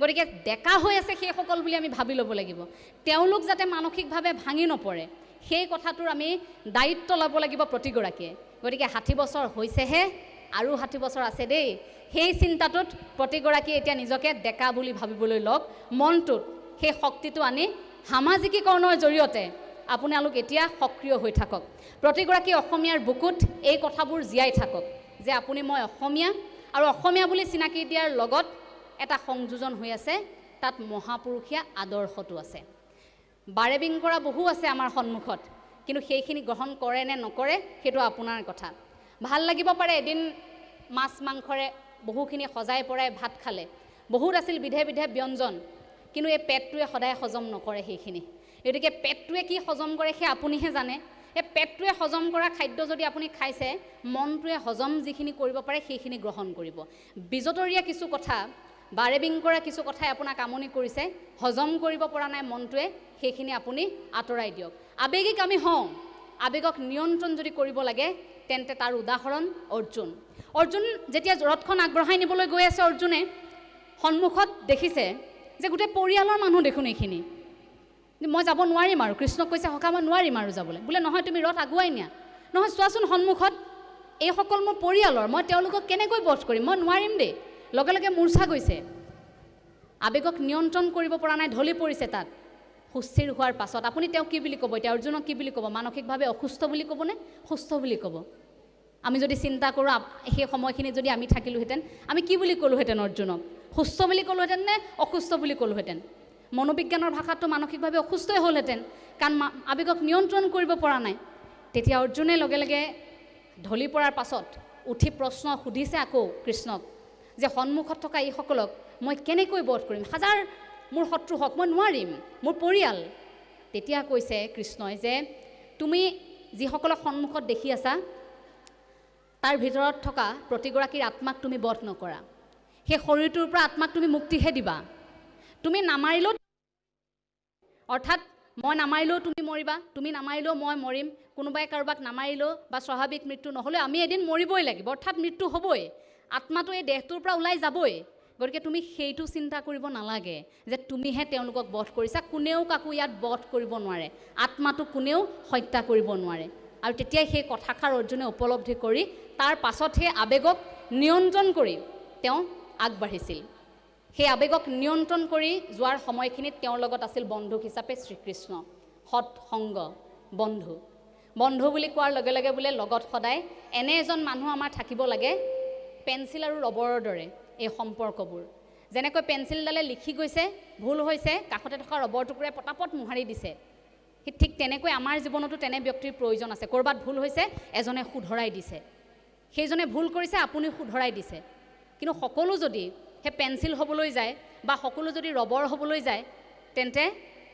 [SPEAKER 1] গতিকে ডেকা হৈ আছে সেইসকল বুলি আমি ভাবি ল'ব লাগিব। তেওঁলোক যাতে মানসিকভাৱে ভাঙি নপৰে, সেই কথাটোৰ আমি দায়িত্ব ল'ব লাগিব প্ৰতিগৰাকীয়ে। গতিকে 60 বছৰ হৈছেহে, আৰু 60 বছৰ আছে দেই। সেই চিন্তাটোত প্ৰতিগৰাকীয়ে এতিয়া নিজকে ডেকা বুলি ভাবিবলৈ লওক। মনটোত সেই শক্তিটো আনি সামাজিকীকৰণৰ জৰিয়তে আপোনালোক এতিয়া সক্ৰিয় হৈ থাকক। প্ৰতিগৰাকী অসমীয়াৰ বুকুত এই কথাবোৰ জীয়াই থাকক যে আপুনি মই অসমীয়া, আৰু অসমীয়া বুলি চিনাকি দিয়াৰ লগত এটা সংযোজন হৈ আছে, তাত মহাপুৰুষীয়া আদৰ্শটো আছে। বাৰেবিং কৰা বহু আছে আমাৰ সন্মুখত, কিন্তু সেইখিনি গ্ৰহণ কৰে নে নকৰে সেইটো আপোনাৰ কথা। ভাল লাগিব পাৰে এদিন মাছ মাংসৰে বহুখিনি সজাই পৰাই ভাত খালে, বহুত আছিল বিধে বিধে ব্যঞ্জন, কিন্তু এই পেটটোৱে সদায় হজম নকৰে সেইখিনি। গতিকে পেটটোৱে কি হজম কৰে সেই আপুনিহে জানে। এই পেটটোৱে হজম কৰা খাদ্য যদি আপুনি খাইছে, মনটোৱে হজম যিখিনি কৰিব পাৰে সেইখিনি গ্ৰহণ কৰিব। বিজতৰীয়া কিছু কথা, বাৰেবিং কৰা কিছু কথাই আপোনাক আমনি কৰিছে, হজম কৰিব পৰা নাই মনটোৱে, সেইখিনি আপুনি আঁতৰাই দিয়ক। আৱেগিক আমি হওঁ, আৱেগক নিয়ন্ত্ৰণ যদি কৰিব লাগে, তেন্তে তাৰ উদাহৰণ অৰ্জুন। অৰ্জুন যেতিয়া ৰথখন আগবঢ়াই নিবলৈ গৈ আছে, অৰ্জুনে সন্মুখত দেখিছে যে গোটেই পৰিয়ালৰ মানুহ দেখোন এইখিনি, মই যাব নোৱাৰিম আৰু। কৃষ্ণক কৈছে, সখা মই নোৱাৰিম আৰু যাবলৈ। বোলে নহয়, তুমি ৰথ আগুৱাই নিয়া। নহয়, চোৱাচোন সন্মুখত এইসকল মোৰ পৰিয়ালৰ, মই তেওঁলোকক কেনেকৈ বধ কৰিম, মই নোৱাৰিম দেই। লগে লগে মূৰ্ছা গৈছে, আৱেগক নিয়ন্ত্ৰণ কৰিব পৰা নাই, ঢলি পৰিছে তাত। সুস্থিৰ হোৱাৰ পাছত আপুনি তেওঁক কি বুলি ক'ব? এতিয়া অৰ্জুনক কি বুলি ক'ব? মানসিকভাৱে অসুস্থ বুলি ক'বনে সুস্থ বুলি ক'ব? আমি যদি চিন্তা কৰোঁ, সেই সময়খিনিত যদি আমি থাকিলোহেঁতেন, আমি কি বুলি ক'লোহেঁতেন অৰ্জুনক? সুস্থ বুলি ক'লোহেঁতেন নে অসুস্থ বুলি ক'লোহেঁতেন? মনোবিজ্ঞানৰ ভাষাতটো মানসিকভাৱে অসুস্থই হ'লহেঁতেন, কাৰণ আৱেগক নিয়ন্ত্ৰণ কৰিব পৰা নাই। তেতিয়া অৰ্জুনে লগে লগে ঢলি পৰাৰ পাছত উঠি প্ৰশ্ন সুধিছে আকৌ কৃষ্ণক যে সন্মুখত থকা এইসকলক মই কেনেকৈ বধ কৰিম? হাজাৰ মোৰ শত্ৰু হওক, মই নোৱাৰিম, মোৰ পৰিয়াল। তেতিয়া কৈছে কৃষ্ণই যে তুমি যিসকলক সন্মুখত দেখি আছা, তাৰ ভিতৰত থকা প্ৰতিগৰাকীৰ আত্মাক তুমি বধ নকৰা। সেই শৰীৰটোৰ পৰা আত্মাক তুমি মুক্তিহে দিবা। তুমি নামাৰিলেও, অৰ্থাৎ মই নামাৰিলেও তুমি মৰিবা, তুমি নামাৰিলেও মই মৰিম, কোনোবাই কাৰোবাক নামাৰিলেও বা স্বাভাৱিক মৃত্যু নহ'লেও আমি এদিন মৰিবই লাগিব, অৰ্থাৎ মৃত্যু হ'বই। আত্মাটো এই দেহটোৰ পৰা ওলাই যাবই। গতিকে তুমি সেইটো চিন্তা কৰিব নালাগে যে তুমিহে তেওঁলোকক বধ কৰিছা। কোনেও কাকো ইয়াত বধ কৰিব নোৱাৰে, আত্মাটো কোনেও হত্যা কৰিব নোৱাৰে। আৰু তেতিয়াই সেই কথাষাৰ অৰ্জুনে উপলব্ধি কৰি তাৰ পাছতহে আৱেগক নিয়ন্ত্ৰণ কৰি তেওঁ আগবাঢ়িছিল। সেই আৱেগক নিয়ন্ত্ৰণ কৰি যোৱাৰ সময়খিনিত তেওঁৰ লগত আছিল বন্ধু হিচাপে শ্ৰীকৃষ্ণ। সৎ সংগ বন্ধু। বন্ধু বুলি কোৱাৰ লগে লগে বোলে লগত সদায় এনে এজন মানুহ আমাৰ থাকিব লাগে, পেঞ্চিল আৰু ৰবৰৰ দৰে এই সম্পৰ্কবোৰ। যেনেকৈ পেঞ্চিলডালে লিখি গৈছে, ভুল হৈছে, কাষতে থকা ৰবৰ টুকুৰাই পটাপট মোহাৰি দিছে, ঠিক তেনেকৈ আমাৰ জীৱনতো তেনে ব্যক্তিৰ প্ৰয়োজন আছে। ক'ৰবাত ভুল হৈছে, এজনে শুধৰাই দিছে, সেইজনে ভুল কৰিছে, আপুনি শুধৰাই দিছে। কিন্তু সকলো যদি সেই পেঞ্চিল হ'বলৈ যায় বা সকলো যদি ৰবৰ হ'বলৈ যায়, তেন্তে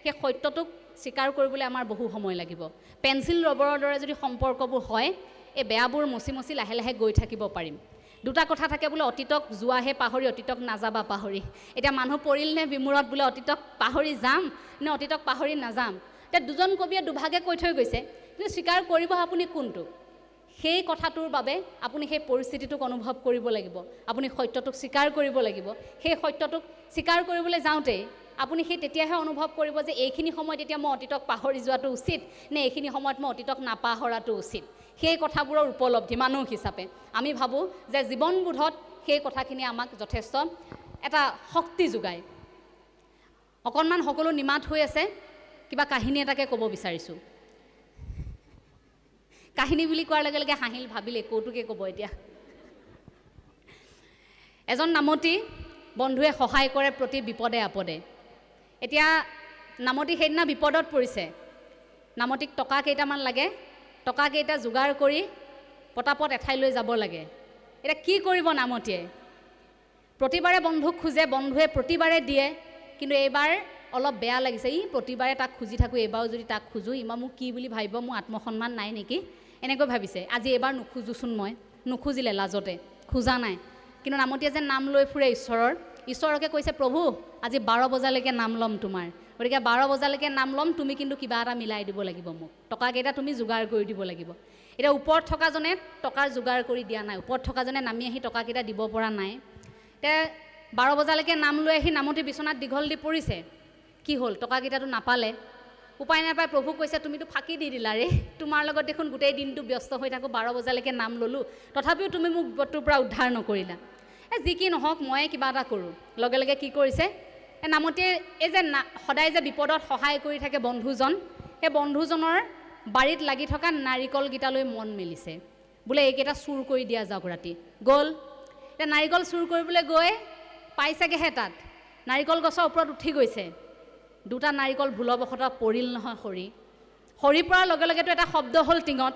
[SPEAKER 1] সেই সত্যটোক স্বীকাৰ কৰিবলৈ আমাৰ বহু সময় লাগিব। পেঞ্চিল ৰবৰৰ দৰে যদি সম্পৰ্কবোৰ হয়, এই বেয়াবোৰ মচি মচি লাহে লাহে গৈ থাকিব পাৰিম। দুটা কথা থাকে বোলে, অতীতক যোৱাহে পাহৰি, অতীতক নাযাবা পাহৰি। এতিয়া মানুহ পৰিল নে বিমূৰত বোলে অতীতক পাহৰি যাম নে অতীতক পাহৰি নাযাম। এতিয়া দুজন কবিয়ে দুভাগে কৈ থৈ গৈছে, কিন্তু স্বীকাৰ কৰিব আপুনি কোনটো। সেই কথাটোৰ বাবে আপুনি সেই পৰিস্থিতিটোক অনুভৱ কৰিব লাগিব, আপুনি সত্যটোক স্বীকাৰ কৰিব লাগিব। সেই সত্যটোক স্বীকাৰ কৰিবলৈ যাওঁতেই আপুনি সেই তেতিয়াহে অনুভৱ কৰিব যে এইখিনি সময়ত এতিয়া মই অতীতক পাহৰি যোৱাটো উচিত নে এইখিনি সময়ত মই অতীতক নাপাহৰাটো উচিত। সেই কথাবোৰৰ উপলব্ধি মানুহ হিচাপে আমি ভাবোঁ যে জীৱনবোধত সেই কথাখিনি আমাক যথেষ্ট এটা শক্তি যোগায়। অকণমান সকলো নিমাত হৈ আছে, কিবা কাহিনী এটাকে ক'ব বিচাৰিছোঁ। কাহিনী বুলি কোৱাৰ লগে লগে হাঁহিল, ভাবিলে কৌতুকে ক'ব এতিয়া। এজন নামতি বন্ধুৱে সহায় কৰে প্ৰতি বিপদে আপদে। এতিয়া নামতি সেইদিনা বিপদত পৰিছে, নামতিক টকা কেইটামান লাগে, টকা কেইটা যোগাৰ কৰি পটাপট এঠাইলৈ যাব লাগে। এতিয়া কি কৰিব নামতিয়ে? প্ৰতিবাৰে বন্ধুক খোজে, বন্ধুৱে প্ৰতিবাৰে দিয়ে, কিন্তু এইবাৰ অলপ বেয়া লাগিছে। প্ৰতিবাৰে তাক খুজি থাকোঁ, এইবাৰো যদি তাক খোজোঁ ইমান মোক কি বুলি ভাবিব, মোৰ আত্মসন্মান নাই নেকি, এনেকৈ ভাবিছে। আজি এইবাৰ নোখোজোচোন, মই নোখোজিলে লাজতে, খোজা নাই। কিন্তু নামতীয়ে যে নাম লৈ ফুৰে ঈশ্বৰৰ, ঈশ্বৰকে কৈছে প্ৰভু আজি 12 বজালৈকে নাম ল'ম তোমাৰ, গতিকে 12 বজালৈকে নাম ল'ম, তুমি কিন্তু কিবা এটা মিলাই দিব লাগিব, মোক টকাকেইটা তুমি যোগাৰ কৰি দিব লাগিব। এতিয়া ওপৰত থকাজনে টকাৰ যোগাৰ কৰি দিয়া নাই, ওপৰত থকাজনে নামি আহি টকাকেইটা দিব পৰা নাই। এতিয়া 12 বজালৈকে নাম লৈ আহি নামতি বিচনাত দীঘল দি পৰিছে। কি হ'ল, টকাকেইটাটো নাপালে, উপায় নাপায় প্ৰভু কৈছে তুমিতো ফাঁকি দি দিলা ৰে, তোমাৰ লগত দেখোন গোটেই দিনটো ব্যস্ত হৈ থাকোঁ, 12 বজালৈকে নাম ল'লোঁ, তথাপিও তুমি মোক বিপদটোৰ পৰা উদ্ধাৰ নকৰিলা। যি কি নহওক মই কিবা এটা কৰোঁ। লগে লগে কি কৰিছে, নামতিয়ে এই যে সদায় যে বিপদত সহায় কৰি থাকে বন্ধুজন, সেই বন্ধুজনৰ বাৰীত লাগি থকা নাৰিকলকেইটালৈ মন মেলিছে, বোলে এইকেইটা চুৰ কৰি দিয়া যাওক ৰাতি। গ'ল, এতিয়া নাৰিকল চুৰ কৰিবলৈ গৈ পাইছেগৈহে তাত, নাৰিকল গছৰ ওপৰত উঠি গৈছে, দুটা নাৰিকল ভুলবশতঃ পৰিল নহয় সৰি। সৰি পৰাৰ লগে লগেতো এটা শব্দ হ'ল টিঙত।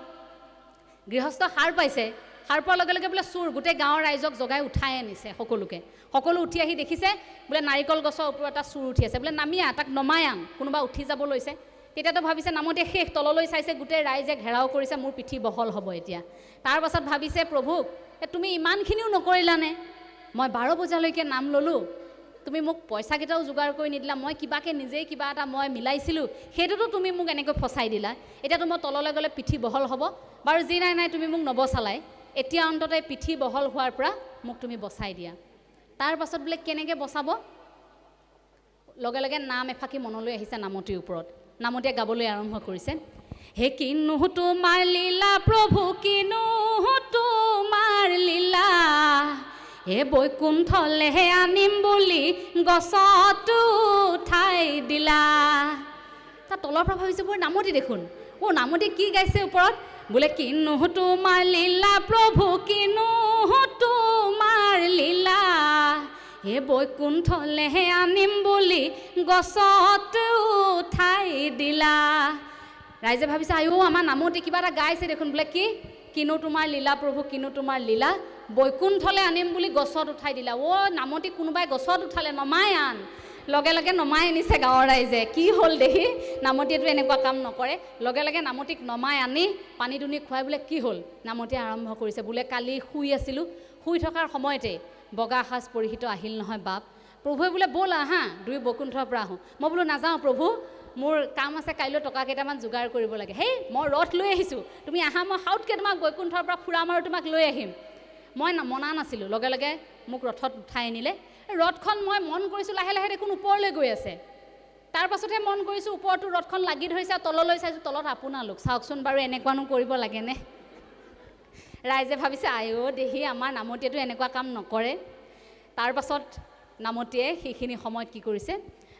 [SPEAKER 1] গৃহস্থ সাৰ পাইছে, সাৰ পোৱাৰ লগে লগে বোলে চোৰ, গোটেই গাঁৱৰ ৰাইজক জগাই উঠাই আনিছে সকলোকে। সকলো উঠি আহি দেখিছে বোলে নাৰিকল গছৰ ওপৰত এটা চোৰ উঠি আছে, বোলে নামি আহ, তাক নমাই আন, কোনোবা উঠি যাব লৈছে। তেতিয়াতো ভাবিছে নামতে শেষ, তললৈ চাইছে, গোটেই ৰাইজে ঘেৰাও কৰিছে, মোৰ পিঠি বহল হ'ব এতিয়া। তাৰ পাছত ভাবিছে প্ৰভু তুমি ইমানখিনিও নকৰিলানে, মই 12 বজালৈকে নাম ল'লোঁ, তুমি মোক পইচাকেইটাও যোগাৰ কৰি নিদিলা, মই কিবাকৈ নিজেই কিবা এটা মই মিলাইছিলোঁ, সেইটোতো তুমি মোক এনেকৈ ফচাই দিলা। এতিয়াতো মই তললৈ গ'লে পিঠি বহল হ'ব, বাৰু যি নাই নাই তুমি মোক নবচালাই, এতিয়া অন্তত পিঠি বহল হোৱাৰ পৰা মোক তুমি বচাই দিয়া। তাৰ পাছত বোলে কেনেকৈ বচাব, লগে লগে নাম এফাকি মনলৈ আহিছে নামতিৰ ওপৰত। নামতীয়ে গাবলৈ আৰম্ভ কৰিছে, হে কিনো তোমাৰ লীলা প্ৰভু, কিনো তোমাৰ লীলা, হে বৈকুণ্ঠলেহে আনিম বুলি গছতো উঠাই দিলা। তাৰ তলৰ পৰা ভাবিছে বৰ নামতি দেখোন, নামতি কি গাইছে ওপৰত, বোলে কিনো তোমাৰ লীলা প্ৰভু, কিনো তোমাৰ লীলা, হে বৈকুণ্ঠলেহে আনিম বুলি গছতো উঠাই দিলা। ৰাইজে ভাবিছে আইও আমাৰ নামতি কিবা এটা গাইছে দেখোন, বোলে কি কিনো তোমাৰ লীলা প্ৰভু, কিনো তোমাৰ লীলা, বৈকুণ্ঠলৈ আনিম বুলি গছত উঠাই দিলা। নামতি কোনোবাই গছত উঠালে, নমাই আন। লগে লগে নমাই আনিছে গাঁৱৰ ৰাইজে কি হ'ল দেহি নামতীয়েতো এনেকুৱা কাম নকৰে লগে লগে নামতীক নমাই আনি পানী দুনি খুৱাই বোলে কি হ'ল নামতীয়ে আৰম্ভ কৰিছে বোলে কালি শুই আছিলোঁ শুই থকাৰ সময়তে বগা সাজ পৰিহিত আহিল নহয় বাপ প্ৰভুৱে বোলে ব'ল আহা দুই বৈকুণ্ঠৰ পৰা আহোঁ মই বোলো নাযাওঁ প্ৰভু মোৰ কাম আছে কাইলৈ টকা কেইটামান যোগাৰ কৰিব লাগে হেই মই ৰথ লৈ আহিছোঁ তুমি আহা মই সাউতকৈ তোমাক বৈকুণ্ঠৰ পৰা ফুৰাম আৰু তোমাক লৈ আহিম মই মনা নাছিলোঁ লগে লগে মোক ৰথত উঠাই আনিলে ৰথখন মই মন কৰিছোঁ লাহে লাহে দেখোন ওপৰলৈ গৈ আছে তাৰ পাছতহে মন কৰিছোঁ ওপৰতো ৰথখন লাগি ধৰিছে আৰু তললৈ চাইছোঁ তলত আপোনালোক চাওকচোন বাৰু এনেকুৱানো কৰিব লাগেনে ৰাইজে ভাবিছে আইঅ' দেহি আমাৰ নামতীয়েতো এনেকুৱা কাম নকৰে তাৰ পাছত নামতীয়ে সেইখিনি সময়ত কি কৰিছে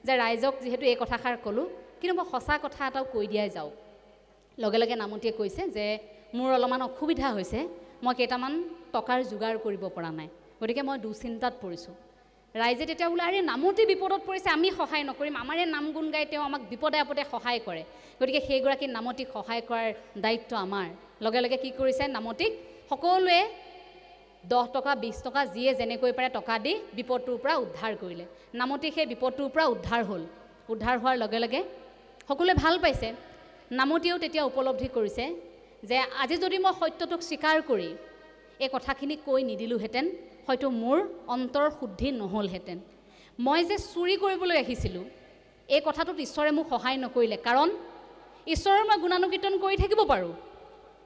[SPEAKER 1] যে ৰাইজক যিহেতু এই কথাষাৰ ক'লোঁ কিন্তু মই সঁচা কথা এটাও কৈ দিয়াই যাওঁ লগে লগে নামতীয়ে কৈছে যে মোৰ অলপমান অসুবিধা হৈছে মই কেইটামান টকাৰ যোগাৰ কৰিব পৰা নাই গতিকে মই দুচিন্তাত পৰিছোঁ ৰাইজে তেতিয়া বোলে আৰে নামতী বিপদত পৰিছে আমি সহায় নকৰিম আমাৰে নাম গুণ গাই তেওঁ আমাক বিপদে আপদে সহায় কৰে গতিকে সেইগৰাকী নামতীক সহায় কৰাৰ দায়িত্ব আমাৰ লগে লগে কি কৰিছে নামতীক সকলোৱে 10 টকা 20 টকা যিয়ে যেনেকৈ পাৰে টকা দি বিপদটোৰ পৰা উদ্ধাৰ কৰিলে নামতী সেই বিপদটোৰ পৰা উদ্ধাৰ হ'ল উদ্ধাৰ হোৱাৰ লগে লগে সকলোৱে ভাল পাইছে নামতীয়েও তেতিয়া উপলব্ধি কৰিছে যে আজি যদি মই সত্যটোক স্বীকাৰ কৰি এই কথাখিনি কৈ নিদিলোহেঁতেন হয়তো মোৰ অন্তৰ শুদ্ধি নহ'লহেঁতেন মই যে চুৰি কৰিবলৈ আহিছিলোঁ এই কথাটোত ঈশ্বৰে মোক সহায় নকৰিলে কাৰণ ঈশ্বৰৰ মই গুণানুকীৰ্তন কৰি থাকিব পাৰোঁ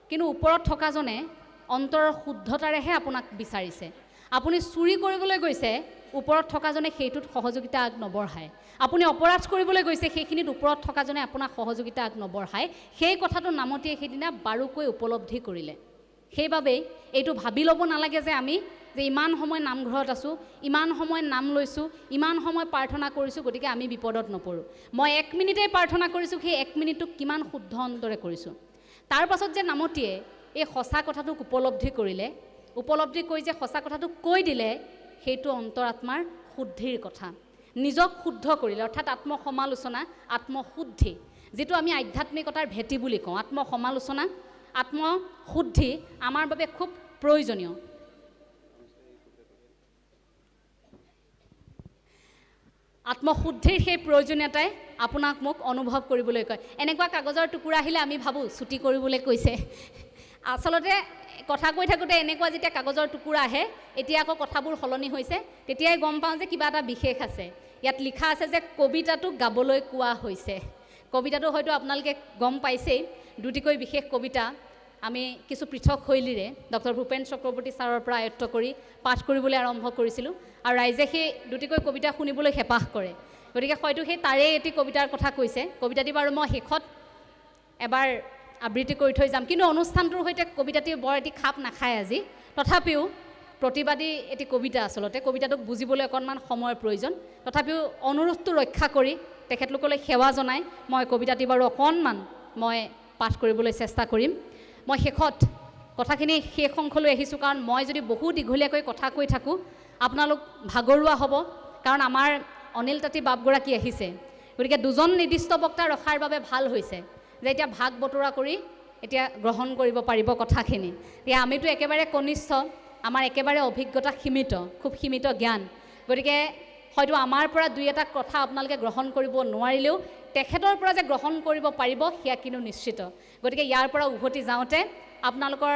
[SPEAKER 1] কিন্তু ওপৰত থকাজনে অন্তৰৰ শুদ্ধতাৰেহে আপোনাক বিচাৰিছে আপুনি চুৰি কৰিবলৈ গৈছে ওপৰত থকাজনে সেইটোত সহযোগিতা আগ নবঢ়ায় আপুনি অপৰাধ কৰিবলৈ গৈছে সেইখিনিত ওপৰত থকাজনে আপোনাক সহযোগিতা আগ নবঢ়ায় সেই কথাটো নামতীয়ে সেইদিনা বাৰুকৈ উপলব্ধি কৰিলে সেইবাবেই এইটো ভাবি ল'ব নালাগে যে আমি যে ইমান সময় নামঘৰত আছোঁ ইমান সময় নাম লৈছোঁ ইমান সময় প্ৰাৰ্থনা কৰিছোঁ গতিকে আমি বিপদত নপৰোঁ মই 1 মিনিটেই প্ৰাৰ্থনা কৰিছোঁ সেই 1 মিনিটটোক কিমান শুদ্ধ অন্তৰে কৰিছোঁ তাৰ পাছত যে নামতীয়ে এই সঁচা কথাটোক উপলব্ধি কৰিলে উপলব্ধি কৰি যে সঁচা কথাটো কৈ দিলে সেইটো অন্তৰাত্মাৰ শুদ্ধিৰ কথা নিজক শুদ্ধ কৰিলে অৰ্থাৎ আত্মসমালোচনা আত্মশুদ্ধি যেটো আমি আধ্যাত্মিকতাৰ ভেটি বুলি কওঁ আত্মসমালোচনা আত্মশুদ্ধি আমাৰ বাবে খুব প্ৰয়োজনীয় আত্মশুদ্ধিৰ সেই প্ৰয়োজনীয়তাই আপোনাক মোক অনুভৱ কৰিবলৈ কয় এনেকুৱা কাগজৰ টুকুৰা আহিলে আমি ভাবোঁ ছুটি কৰিবলৈ কৈছে আসলতে কথা কৈ থাকোঁতে এনেকুৱা যেতিয়া কাগজৰ টুকুৰা আহে এতিয়া আকৌ কথাবোৰ সলনি হৈছে তেতিয়াই গম পাওঁ যে কিবা এটা বিশেষ আছে ইয়াত লিখা আছে যে কবিতাটো গাবলৈ কোৱা হৈছে কবিতাটো হয়তো আপোনালোকে গম পাইছেই দুটিকৈ বিশেষ কবিতা আমি কিছু পৃথক শৈলীৰে ডক্টৰ ভূপেন চক্ৰৱৰ্তী ছাৰৰ পৰা আয়ত্ত কৰি পাঠ কৰিবলৈ আৰম্ভ কৰিছিলোঁ আৰু ৰাইজে সেই দুটিকৈ কবিতা শুনিবলৈ হেঁপাহ কৰে গতিকে হয়তো সেই তাৰে এটি কবিতাৰ কথা কৈছে কবিতাটি বাৰু মই শেষত এবাৰ আবৃত্তি কৰি থৈ যাম কিন্তু অনুষ্ঠানটোৰ সৈতে কবিতাটি বৰ এটি খাপ নাখায় আজি তথাপিও প্ৰতিবাদী এটি কবিতা আসলতে কবিতাটোক বুজিবলৈ অকণমান সময়ৰ প্ৰয়োজন তথাপিও অনুৰোধটো ৰক্ষা কৰি তেখেতলোকলৈ সেৱা জনাই মই কবিতাটি বাৰু অকণমান মই পাঠ কৰিবলৈ চেষ্টা কৰিম মই শেষত কথাখিনি শেষ অংশলৈ আহিছোঁ কাৰণ মই যদি বহু দীঘলীয়াকৈ কথা কৈ থাকোঁ আপোনালোক ভাগৰুৱা হ'ব কাৰণ আমাৰ অনিল তাঁতী বাপগৰাকী আহিছে গতিকে দুজন নিৰ্দিষ্ট বক্তা ৰখাৰ বাবে ভাল হৈছে যে এতিয়া ভাগ বতৰা কৰি এতিয়া গ্ৰহণ কৰিব পাৰিব কথাখিনি এতিয়া আমিতো একেবাৰে কনিষ্ঠ আমাৰ একেবাৰে অভিজ্ঞতা সীমিত খুব সীমিত জ্ঞান গতিকে হয়তো আমাৰ পৰা দুই এটা কথা আপোনালোকে গ্ৰহণ কৰিব নোৱাৰিলেও তেখেতৰ পৰা যে গ্ৰহণ কৰিব পাৰিব সেয়া কিন্তু নিশ্চিত গতিকে ইয়াৰ পৰা উভতি যাওঁতে আপোনালোকৰ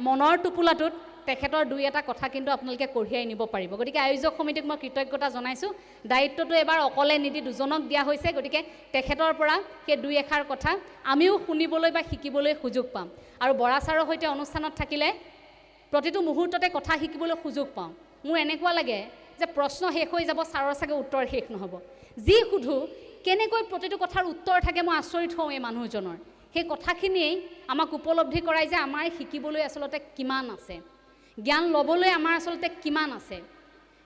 [SPEAKER 1] মনৰ টোপোলাটোত তেখেতৰ দুই এটা কথা কিন্তু আপোনালোকে কঢ়িয়াই নিব পাৰিব গতিকে আয়োজক সমিতিক মই কৃতজ্ঞতা জনাইছোঁ দায়িত্বটো এবাৰ অকলে নিদি দুজনক দিয়া হৈছে গতিকে তেখেতৰ পৰা সেই দুই এষাৰ কথা আমিও শুনিবলৈ বা শিকিবলৈ সুযোগ পাম আৰু বৰা ছাৰৰ সৈতে অনুষ্ঠানত থাকিলে প্ৰতিটো মুহূৰ্ততে কথা শিকিবলৈ সুযোগ পাওঁ মোৰ এনেকুৱা লাগে যে প্ৰশ্ন শেষ হৈ যাব ছাৰৰ চাগে উত্তৰ শেষ নহ'ব যি সুধোঁ কেনেকৈ প্ৰতিটো কথাৰ উত্তৰ থাকে মই আচৰিত হওঁ এই মানুহজনৰ সেই কথাখিনিয়েই আমাক উপলব্ধি কৰাই যে আমাৰ শিকিবলৈ আচলতে কিমান আছে জ্ঞান ল'বলৈ আমাৰ আচলতে কিমান আছে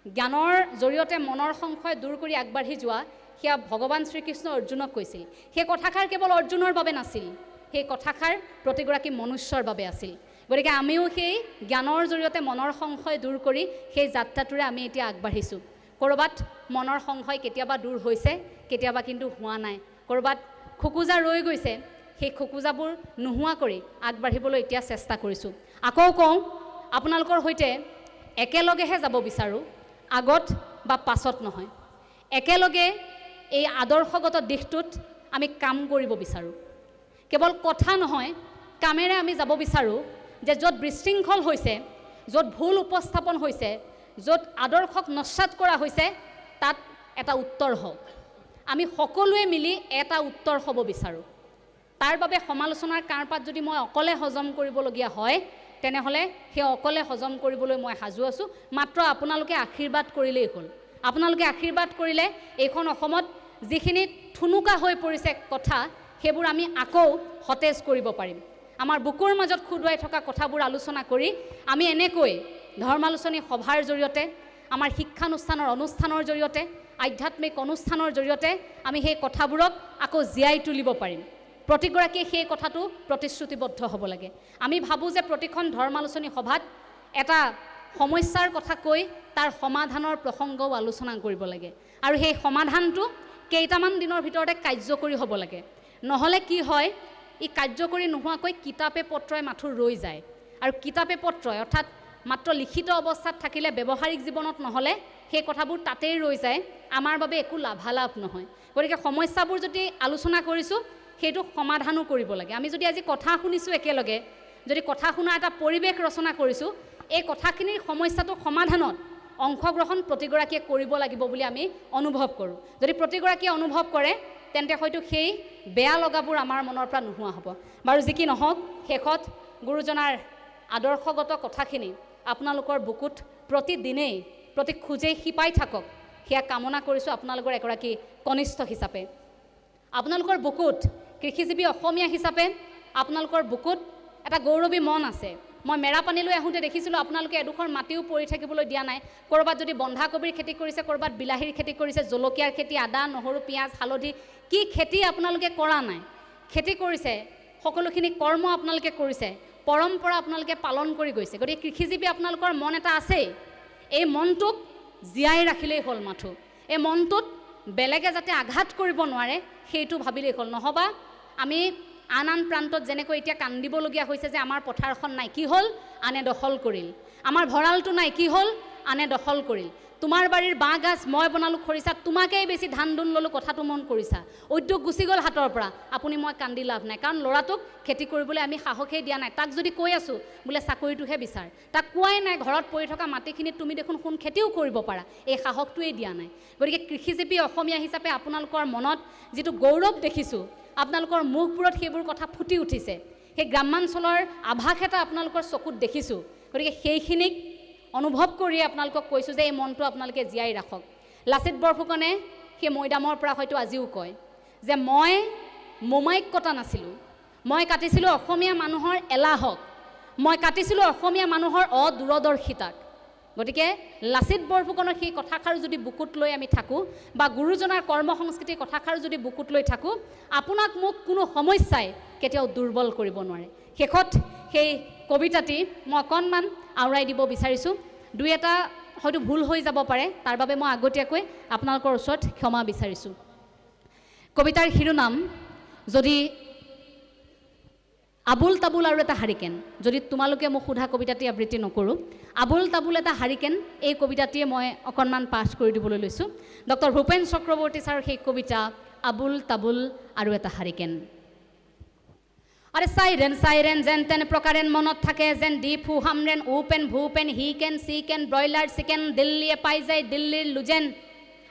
[SPEAKER 1] জ্ঞানৰ জৰিয়তে মনৰ সংশয় দূৰ কৰি আগবাঢ়ি যোৱা সেয়া ভগৱান শ্ৰীকৃষ্ণ অৰ্জুনক কৈছিল সেই কথাষাৰ কেৱল অৰ্জুনৰ বাবে নাছিল সেই কথাষাৰ প্ৰতিগৰাকী মনুষ্যৰ বাবে আছিল গতিকে আমিও সেই জ্ঞানৰ জৰিয়তে মনৰ সংশয় দূৰ কৰি সেই যাত্ৰাটোৰে আমি এতিয়া আগবাঢ়িছোঁ ক'ৰবাত মনৰ সংশয় কেতিয়াবা দূৰ হৈছে কেতিয়াবা কিন্তু হোৱা নাই ক'ৰবাত খোকোজা ৰৈ গৈছে সেই খোকোজাবোৰ নোহোৱা কৰি আগবাঢ়িবলৈ এতিয়া চেষ্টা কৰিছোঁ আকৌ কওঁ আপোনালোকৰ সৈতে একেলগেহে যাব বিচাৰোঁ আগত বা পাছত নহয় একেলগে এই আদৰ্শগত দিশটোত আমি কাম কৰিব বিচাৰোঁ। কেৱল কথা নহয়, কামেৰে আমি যাব বিচাৰোঁ যে য'ত বিশৃংখল হৈছে, য'ত ভুল উপস্থাপন হৈছে, য'ত আদৰ্শক নস্যাৎ কৰা হৈছে, তাত এটা উত্তৰ হওক। আমি সকলোৱে মিলি এটা উত্তৰ হ'ব বিচাৰোঁ। তাৰ বাবে সমালোচনাৰ কাঁড়পাত যদি মই অকলে হজম কৰিবলগীয়া হয়, তেনেহ'লে সেই অকলে হজম কৰিবলৈ মই সাজু আছোঁ। মাত্ৰ আপোনালোকে আশীৰ্বাদ কৰিলেই হ'ল। আপোনালোকে আশীৰ্বাদ কৰিলে এইখন অসমত যিখিনি থুনুকা হৈ পৰিছে কথা, সেইবোৰ আমি আকৌ সতেজ কৰিব পাৰিম। আমাৰ বুকুৰ মাজত খুদুৱাই থকা কথাবোৰ আলোচনা কৰি আমি এনেকৈ ধৰ্মালোচনী সভাৰ জৰিয়তে, আমাৰ শিক্ষানুষ্ঠানৰ অনুষ্ঠানৰ জৰিয়তে, আধ্যাত্মিক অনুষ্ঠানৰ জৰিয়তে আমি সেই কথাবোৰক আকৌ জীয়াই তুলিব পাৰিম। প্ৰতিগৰাকীয়ে সেই কথাটো প্ৰতিশ্ৰুতিবদ্ধ হ'ব লাগে। আমি ভাবোঁ যে প্ৰতিখন ধৰ্মালোচনী সভাত এটা সমস্যাৰ কথা কৈ তাৰ সমাধানৰ প্ৰসংগও আলোচনা কৰিব লাগে, আৰু সেই সমাধানটো কেইটামান দিনৰ ভিতৰতে কাৰ্যকৰী হ'ব লাগে। নহ'লে কি হয়, ই কাৰ্যকৰী নোহোৱাকৈ কিতাপে পত্ৰই মাথো ৰৈ যায়, আৰু কিতাপে পত্ৰই অৰ্থাৎ মাত্ৰ লিখিত অৱস্থাত থাকিলে, ব্যৱহাৰিক জীৱনত নহ'লে সেই কথাবোৰ তাতেই ৰৈ যায়, আমাৰ বাবে একো লাভালাভ নহয়। গতিকে সমস্যাবোৰ যদি আলোচনা কৰিছোঁ, সেইটো সমাধানো কৰিব লাগে। আমি যদি আজি কথা শুনিছোঁ একেলগে, যদি কথা শুনাৰ এটা পৰিৱেশ ৰচনা কৰিছোঁ, এই কথাখিনিৰ সমস্যাটো সমাধানত অংশগ্ৰহণ প্ৰতিগৰাকীয়ে কৰিব লাগিব বুলি আমি অনুভৱ কৰোঁ। যদি প্ৰতিগৰাকীয়ে অনুভৱ কৰে, তেন্তে হয়তো সেই বেয়া লগাবোৰ আমাৰ মনৰ পৰা নোহোৱা হ'ব। বাৰু যি কি নহওক, শেষত গুৰুজনাৰ আদৰ্শগত কথাখিনি আপোনালোকৰ বুকুত প্ৰতিদিনেই, প্ৰতি খোজেই শিপাই থাকক, সেয়া কামনা কৰিছোঁ আপোনালোকৰ এগৰাকী কনিষ্ঠ হিচাপে। আপোনালোকৰ বুকুত কৃষিজীৱী অসমীয়া হিচাপে আপোনালোকৰ বুকুত এটা গৌৰৱী মন আছে। মই মেৰাপানীলৈ আহোঁতে দেখিছিলোঁ আপোনালোকে এডোখৰ মাটিও পৰি থাকিবলৈ দিয়া নাই। ক'ৰবাত যদি বন্ধাকবিৰ খেতি কৰিছে, ক'ৰবাত বিলাহীৰ খেতি কৰিছে, জলকীয়াৰ খেতি, আদা, নহৰু, পিঁয়াজ, হালধি, কি খেতি আপোনালোকে কৰা নাই? খেতি কৰিছে, সকলোখিনি কৰ্ম আপোনালোকে কৰিছে, পৰম্পৰা আপোনালোকে পালন কৰি গৈছে। গতিকে কৃষিজীৱী আপোনালোকৰ মন এটা আছেই। এই মনটোক জীয়াই ৰাখিলেই হ'ল মাথো। এই মনটোত বেলেগে যাতে আঘাত কৰিব নোৱাৰে, সেইটো ভাবিলেই হ'ল। নহ'বা আমি আন আন প্ৰান্তত যেনেকৈ এতিয়া কান্দিবলগীয়া হৈছে যে আমাৰ পথাৰখন নাই, কি হ'ল? আনে দখল কৰিল। আমাৰ ভঁৰালটো নাই, কি হ'ল? আনে দখল কৰিল। তোমাৰ বাৰীৰ বাঁহ গাজ মই বনালোঁ খৰিচা, তোমাকেই বেছি ধান দুন ল'লোঁ, কথাটো মন কৰিছা। উদ্যোগ গুচি গ'ল হাতৰ পৰা, আপুনি মই কান্দি লাভ নাই, কাৰণ ল'ৰাটোক খেতি কৰিবলৈ আমি সাহসেই দিয়া নাই। তাক যদি কৈ আছোঁ বোলে চাকৰিটোহে বিচাৰ, তাক কোৱাই নাই ঘৰত পৰি থকা মাটিখিনিত তুমি দেখোন সোণ খেতিও কৰিব পাৰা, এই সাহসটোৱেই দিয়া নাই। গতিকে কৃষিজীৱী অসমীয়া হিচাপে আপোনালোকৰ মনত যিটো গৌৰৱ দেখিছোঁ, আপোনালোকৰ মুখবোৰত সেইবোৰ কথা ফুটি উঠিছে, সেই গ্ৰামাঞ্চলৰ আভাস এটা আপোনালোকৰ চকুত দেখিছোঁ। গতিকে সেইখিনিক অনুভৱ কৰি আপোনালোকক কৈছোঁ যে এই মনটো আপোনালোকে জীয়াই ৰাখক। লাচিত বৰফুকনে সেই মৈদামৰ পৰা হয়তো আজিও কয় যে মই মোমাইক কটা নাছিলোঁ, মই কাটিছিলোঁ অসমীয়া মানুহৰ এলাহক, মই কাটিছিলোঁ অসমীয়া মানুহৰ অদূৰদৰ্শিতাক। গতিকে লাচিত বৰফুকনৰ সেই কথাষাৰ যদি বুকুত লৈ আমি থাকোঁ, বা গুৰুজনাৰ কৰ্ম সংস্কৃতিৰ কথাষাৰ যদি বুকুত লৈ থাকোঁ, আপোনাক মোক কোনো সমস্যাই কেতিয়াও দুৰ্বল কৰিব নোৱাৰে। শেষত সেই কবিতাটি মই অকণমান আওৰাই দিব বিচাৰিছোঁ। দুই এটা হয়তো ভুল হৈ যাব পাৰে, তাৰ বাবে মই আগতীয়াকৈ আপোনালোকৰ ওচৰত ক্ষমা বিচাৰিছোঁ। কবিতাৰ শিৰোনাম যদি আবুল তাবুল আৰু এটা হাৰিকেন, যদি তোমালোকে মোক সোধা কবিতাটি আবৃত্তি নকৰোঁ, আবুল তাবুল এটা হাৰিকেন, এই কবিতাটিয়ে মই অকণমান পাঠ কৰি দিবলৈ লৈছোঁ। ডক্টৰ ভূপেন চক্ৰৱৰ্তী ছাৰৰ সেই কবিতা আবুল তাবুল আৰু এটা হাৰিকেন। আৰে চাইৰেন চাইৰেন যেন তেন প্ৰকাৰেন মনত থাকে, যেন দি ফু হামৰেন ঔপেন ভূপেন হি কেন চি কেন ব্ৰইলাৰ চিকেন, দিল্লীয়ে পাই যায় দিল্লীৰ লুজেন।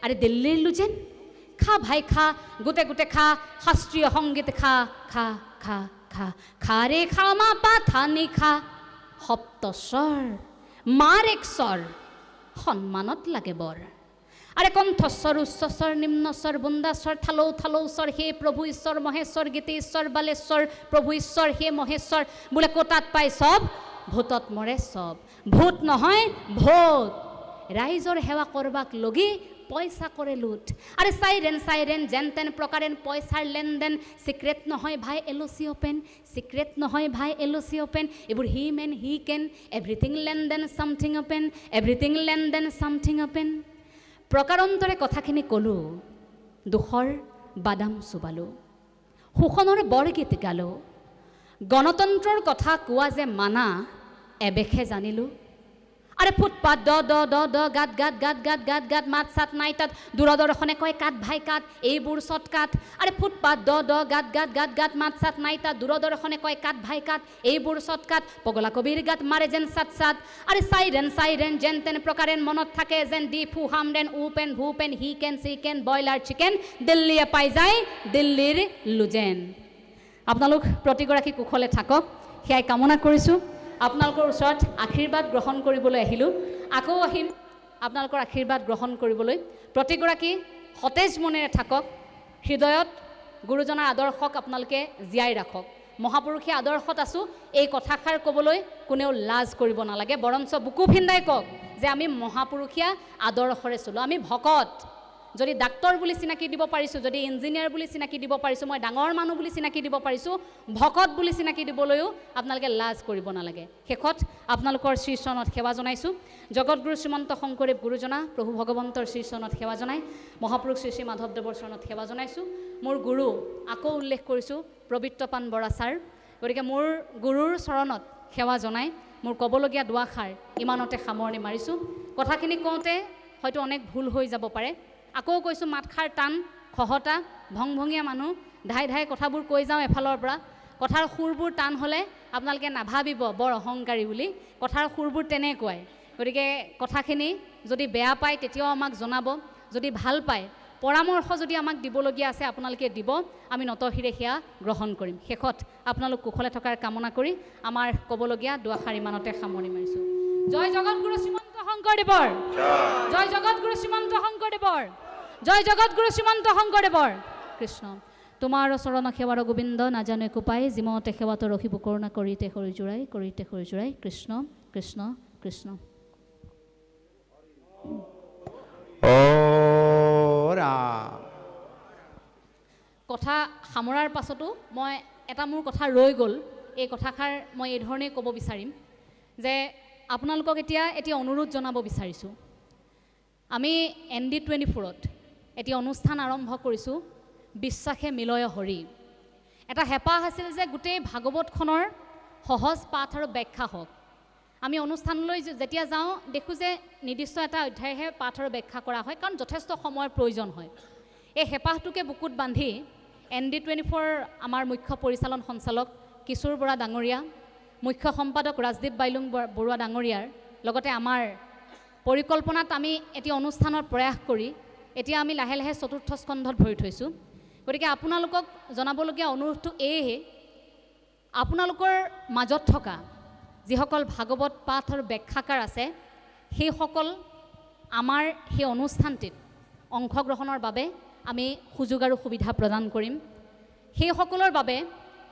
[SPEAKER 1] আৰে দিল্লীৰ লুজেন, খা ভাই খা, গোটে গোটে খা, শাস্ত্ৰীয় সংগীত খা খা খা খা, খা ৰে খা মা পা থা নি খা, সপ্তস্বৰ মাৰ এক স্বৰ, সন্মানত লাগে বৰ। আৰে কণ্ঠস্বৰ উচ্চস্বৰ নিম্নস্বৰ বুন্দাস্বৰ থালৌ থালৌ স্বৰ, হে প্ৰভু ঈশ্বৰ মহেশ্বৰ গীতেশ্বৰ বালেশ্বৰ, প্ৰভু ঈশ্বৰ হে মহেশ্বৰ, বোলে কোটাত পাই চব ভূতত মৰে চব, ভূত নহয় ভূত, ৰাইজৰ সেৱা কৰবাক লগি পইচা কৰে লুট। আৰে চাইৰেন চাইৰেন যেন তেন প্ৰকাৰেন পইচাৰ লেনদেন, চিক্ৰেট নহয় ভাই এলচি অপেন, চিক্ৰেট নহয় ভাই এলচি অপেন, এইবোৰ হি মেন হি কেন, এভৰিথিং লেনদেন চামথিং অপেন, এভৰিথিং লেনদেন চামথিং অপেন। প্ৰকাৰান্তৰে কথাখিনি ক'লোঁ, দুখৰ বাদাম চুবালোঁ, শোষণৰ বৰগীত গালোঁ, গণতন্ত্ৰৰ কথা কোৱা যে মানা এবেশে জানিলোঁ, আৰে ফুটপাথ দ দ দ দ গাত গাত গাত গাত গাত গাত মাত চাত নাই তাত দূৰদৰ্শনে কয় কাট ভাই কাট এইবোৰ চট কাট আৰে ফুটপাথ দ দ গাত গাত গাত গাত মাত চাত নাই তাত দূৰদৰ্শনে কয় কাট ভাই কাট এইবোৰ চট কাট পগলা কবিৰ গাত মাৰে যেন চাত চাত আৰে চাইৰেন চাইৰেন যেন তেন প্ৰকাৰেন মনত থাকে যেন দি ফু হামৰেন উপেন ভূপেন হি কেন চি কেন ব্ৰইলাৰ চিকেন দিল্লীয়ে পাই যায় দিল্লীৰ লুজেন আপোনালোক প্ৰতিগৰাকী কুশলে থাকক সেয়াই কামনা কৰিছোঁ আপোনালোকৰ ওচৰত আশীৰ্বাদ গ্ৰহণ কৰিবলৈ আহিলোঁ আকৌ আহিম আপোনালোকৰ আশীৰ্বাদ গ্ৰহণ কৰিবলৈ প্ৰতিগৰাকী সতেজ মনেৰে থাকক হৃদয়ত গুৰুজনাৰ আদৰ্শক আপোনালোকে জীয়াই ৰাখক মহাপুৰুষীয় আদৰ্শত আছোঁ এই কথাষাৰ ক'বলৈ কোনেও লাজ কৰিব নালাগে বৰঞ্চ বুকু ভিন্দাই কওক যে আমি মহাপুৰুষীয়া আদৰ্শৰে চলোঁ আমি ভকত যদি ডাক্তৰ বুলি চিনাকি দিব পাৰিছোঁ যদি ইঞ্জিনিয়াৰ বুলি চিনাকি দিব পাৰিছোঁ মই ডাঙৰ মানুহ বুলি চিনাকি দিব পাৰিছোঁ ভকত বুলি চিনাকি দিবলৈও আপোনালোকে লাজ কৰিব নালাগে শেষত আপোনালোকৰ শ্ৰীচৰণত সেৱা জনাইছোঁ জগতগুৰু শ্ৰীমন্ত শংকৰদেৱ গুৰুজনা প্ৰভু ভগৱন্তৰ শ্ৰীচৰণত সেৱা জনাই মহাপুৰুষ শ্ৰী শ্ৰী মাধৱদেৱৰ চৰণত সেৱা জনাইছোঁ মোৰ গুৰু আকৌ উল্লেখ কৰিছোঁ পবিত্ৰপান বৰা ছাৰ গতিকে মোৰ গুৰুৰ চৰণত সেৱা জনাই মোৰ ক'বলগীয়া দুআষাৰ ইমানতে সামৰণি মাৰিছোঁ কথাখিনি কওঁতে হয়তো অনেক ভুল হৈ যাব পাৰে আকৌ কৈছোঁ মাতষাৰ টান খহটা ভংভঙীয়া মানুহ ধাই ধাই কথাবোৰ কৈ যাওঁ এফালৰ পৰা কথাৰ সুৰবোৰ টান হ'লে আপোনালোকে নাভাবিব বৰ অহংকাৰী বুলি কথাৰ সুৰবোৰ তেনেকুৱাই গতিকে কথাখিনি যদি বেয়া পায় তেতিয়াও আমাক জনাব যদি ভাল পায় পৰামৰ্শ যদি আমাক দিবলগীয়া আছে আপোনালোকে দিব আমি নতশিৰে সেয়া গ্ৰহণ কৰিম শেষত আপোনালোক কুশলে থকাৰ কামনা কৰি আমাৰ ক'বলগীয়া দুআষাৰ ইমানতে সামৰণি মাৰিছোঁ জয় জগতগুৰু শ্ৰীমন্ত শংকৰদেৱৰ জয় জগতগুৰু শ্ৰীমন্ত শংকৰদেৱৰ জয় জগতগুৰু শ্ৰীমন্ত শংকৰদেৱৰ কৃষ্ণ তোমাৰ চৰণ সেৱাৰ গোবিন্দ নাজানে কোপাই যিমতে সেৱাটো ৰখিব কৰোণা কৰিতে সৰি জোৰাই কৃষ্ণ কৃষ্ণ কৃষ্ণ কথা সামৰাৰ পাছতো মই এটা মোৰ কথা ৰৈ গ'ল এই কথাষাৰ মই এই ধৰণেই ক'ব বিচাৰিম যে আপোনালোকক এতিয়া অনুৰোধ জনাব বিচাৰিছোঁ আমি ND24ত এটি অনুষ্ঠান আৰম্ভ কৰিছোঁ বিশ্বাসে মিলয় হৰি এটা হেঁপাহ আছিল যে গোটেই ভাগৱতখনৰ সহজ পাঠ আৰু ব্যাখ্যা হওক আমি অনুষ্ঠানলৈ যেতিয়া যাওঁ দেখোঁ যে নিৰ্দিষ্ট এটা অধ্যায়হে পাঠ আৰু ব্যাখ্যা কৰা হয় কাৰণ যথেষ্ট সময়ৰ প্ৰয়োজন হয় এই হেঁপাহটোকে বুকুত বান্ধি ND24 আমাৰ মুখ্য পৰিচালন সঞ্চালক কিশোৰ বৰা ডাঙৰীয়া মুখ্য সম্পাদক ৰাজদীপ বাইলুং বৰুৱা ডাঙৰীয়াৰ লগতে আমাৰ পৰিকল্পনাত আমি এটি অনুষ্ঠানৰ প্ৰয়াস কৰি এতিয়া আমি লাহে লাহে চতুৰ্থ স্কন্ধত ভৰি থৈছোঁ গতিকে আপোনালোকক জনাবলগীয়া অনুৰোধটো এয়ে আপোনালোকৰ মাজত থকা যিসকল ভাগৱত পাঠ আৰু ব্যাখ্যাকাৰ আছে সেইসকল আমাৰ সেই অনুষ্ঠানটিত অংশগ্ৰহণৰ বাবে আমি সুযোগ আৰু সুবিধা প্ৰদান কৰিম সেইসকলৰ বাবে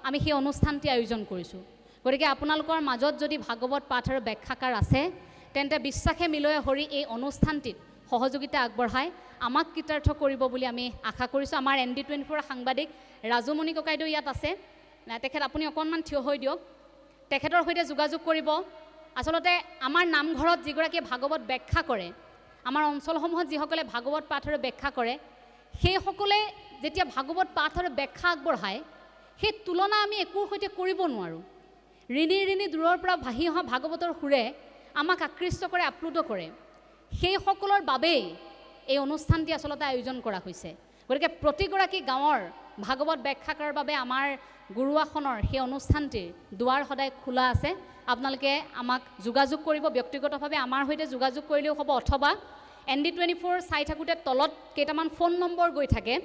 [SPEAKER 1] আমি সেই অনুষ্ঠানটি আয়োজন কৰিছোঁ গতিকে আপোনালোকৰ মাজত যদি ভাগৱত পাঠ আৰু ব্যাখ্যাকাৰ আছে তেন্তে বিশ্বাসে মিলয় হৰি এই অনুষ্ঠানটিত সহযোগিতা আগবঢ়াই আমাক কৃতাৰ্থ কৰিব বুলি আমি আশা কৰিছোঁ আমাৰ ND24 সাংবাদিক ৰাজুমণি ককাইদেউ ইয়াত আছে তেখেত আপুনি অকণমান থিয় হৈ দিয়ক তেখেতৰ সৈতে যোগাযোগ কৰিব আচলতে আমাৰ নামঘৰত যিগৰাকীয়ে ভাগৱত ব্যাখ্যা কৰে আমাৰ অঞ্চলসমূহত যিসকলে ভাগৱত পাঠ আৰু ব্যাখ্যা কৰে সেইসকলে যেতিয়া ভাগৱত পাঠ আৰু ব্যাখ্যা আগবঢ়ায় সেই তুলনা আমি একোৰ সৈতে কৰিব নোৱাৰোঁ ঋণি ঋণি দূৰৰ পৰা ভাহি অহা ভাগৱতৰ সুৰে আমাক আকৃষ্ট কৰে আপ্লুত কৰে সেইসকলৰ বাবেই এই অনুষ্ঠানটি আচলতে আয়োজন কৰা হৈছে গতিকে প্ৰতিগৰাকী গাঁৱৰ ভাগৱত ব্যাখ্যাকাৰৰ বাবে আমাৰ গুৰুআসনৰ সেই অনুষ্ঠানটিৰ দুৱাৰ সদায় খোলা আছে আপোনালোকে আমাক যোগাযোগ কৰিব ব্যক্তিগতভাৱে আমাৰ সৈতে যোগাযোগ কৰিলেও হ'ব অথবা ND24 চাই থাকোঁতে তলত কেইটামান ফোন নম্বৰ গৈ থাকে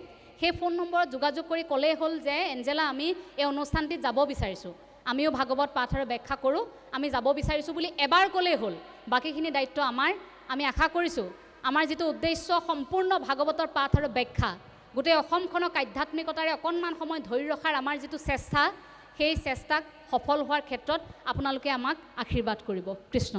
[SPEAKER 1] সেই ফোন নম্বৰত যোগাযোগ কৰি ক'লেই হ'ল যে এঞ্জেলা আমি এই অনুষ্ঠানটিত যাব বিচাৰিছোঁ আমিও ভাগৱত পাঠ আৰু ব্যাখ্যা কৰোঁ আমি যাব বিচাৰিছোঁ বুলি এবাৰ ক'লেই হ'ল বাকীখিনি দায়িত্ব আমাৰ আমি আশা কৰিছোঁ আমাৰ যিটো উদ্দেশ্য সম্পূৰ্ণ ভাগৱতৰ পাঠ আৰু ব্যাখ্যা গোটেই অসমখনক আধ্যাত্মিকতাৰে অকণমান সময় ধৰি ৰখাৰ আমাৰ যিটো চেষ্টা সেই চেষ্টাক সফল হোৱাৰ ক্ষেত্ৰত আপোনালোকে আমাক আশীৰ্বাদ কৰিব কৃষ্ণ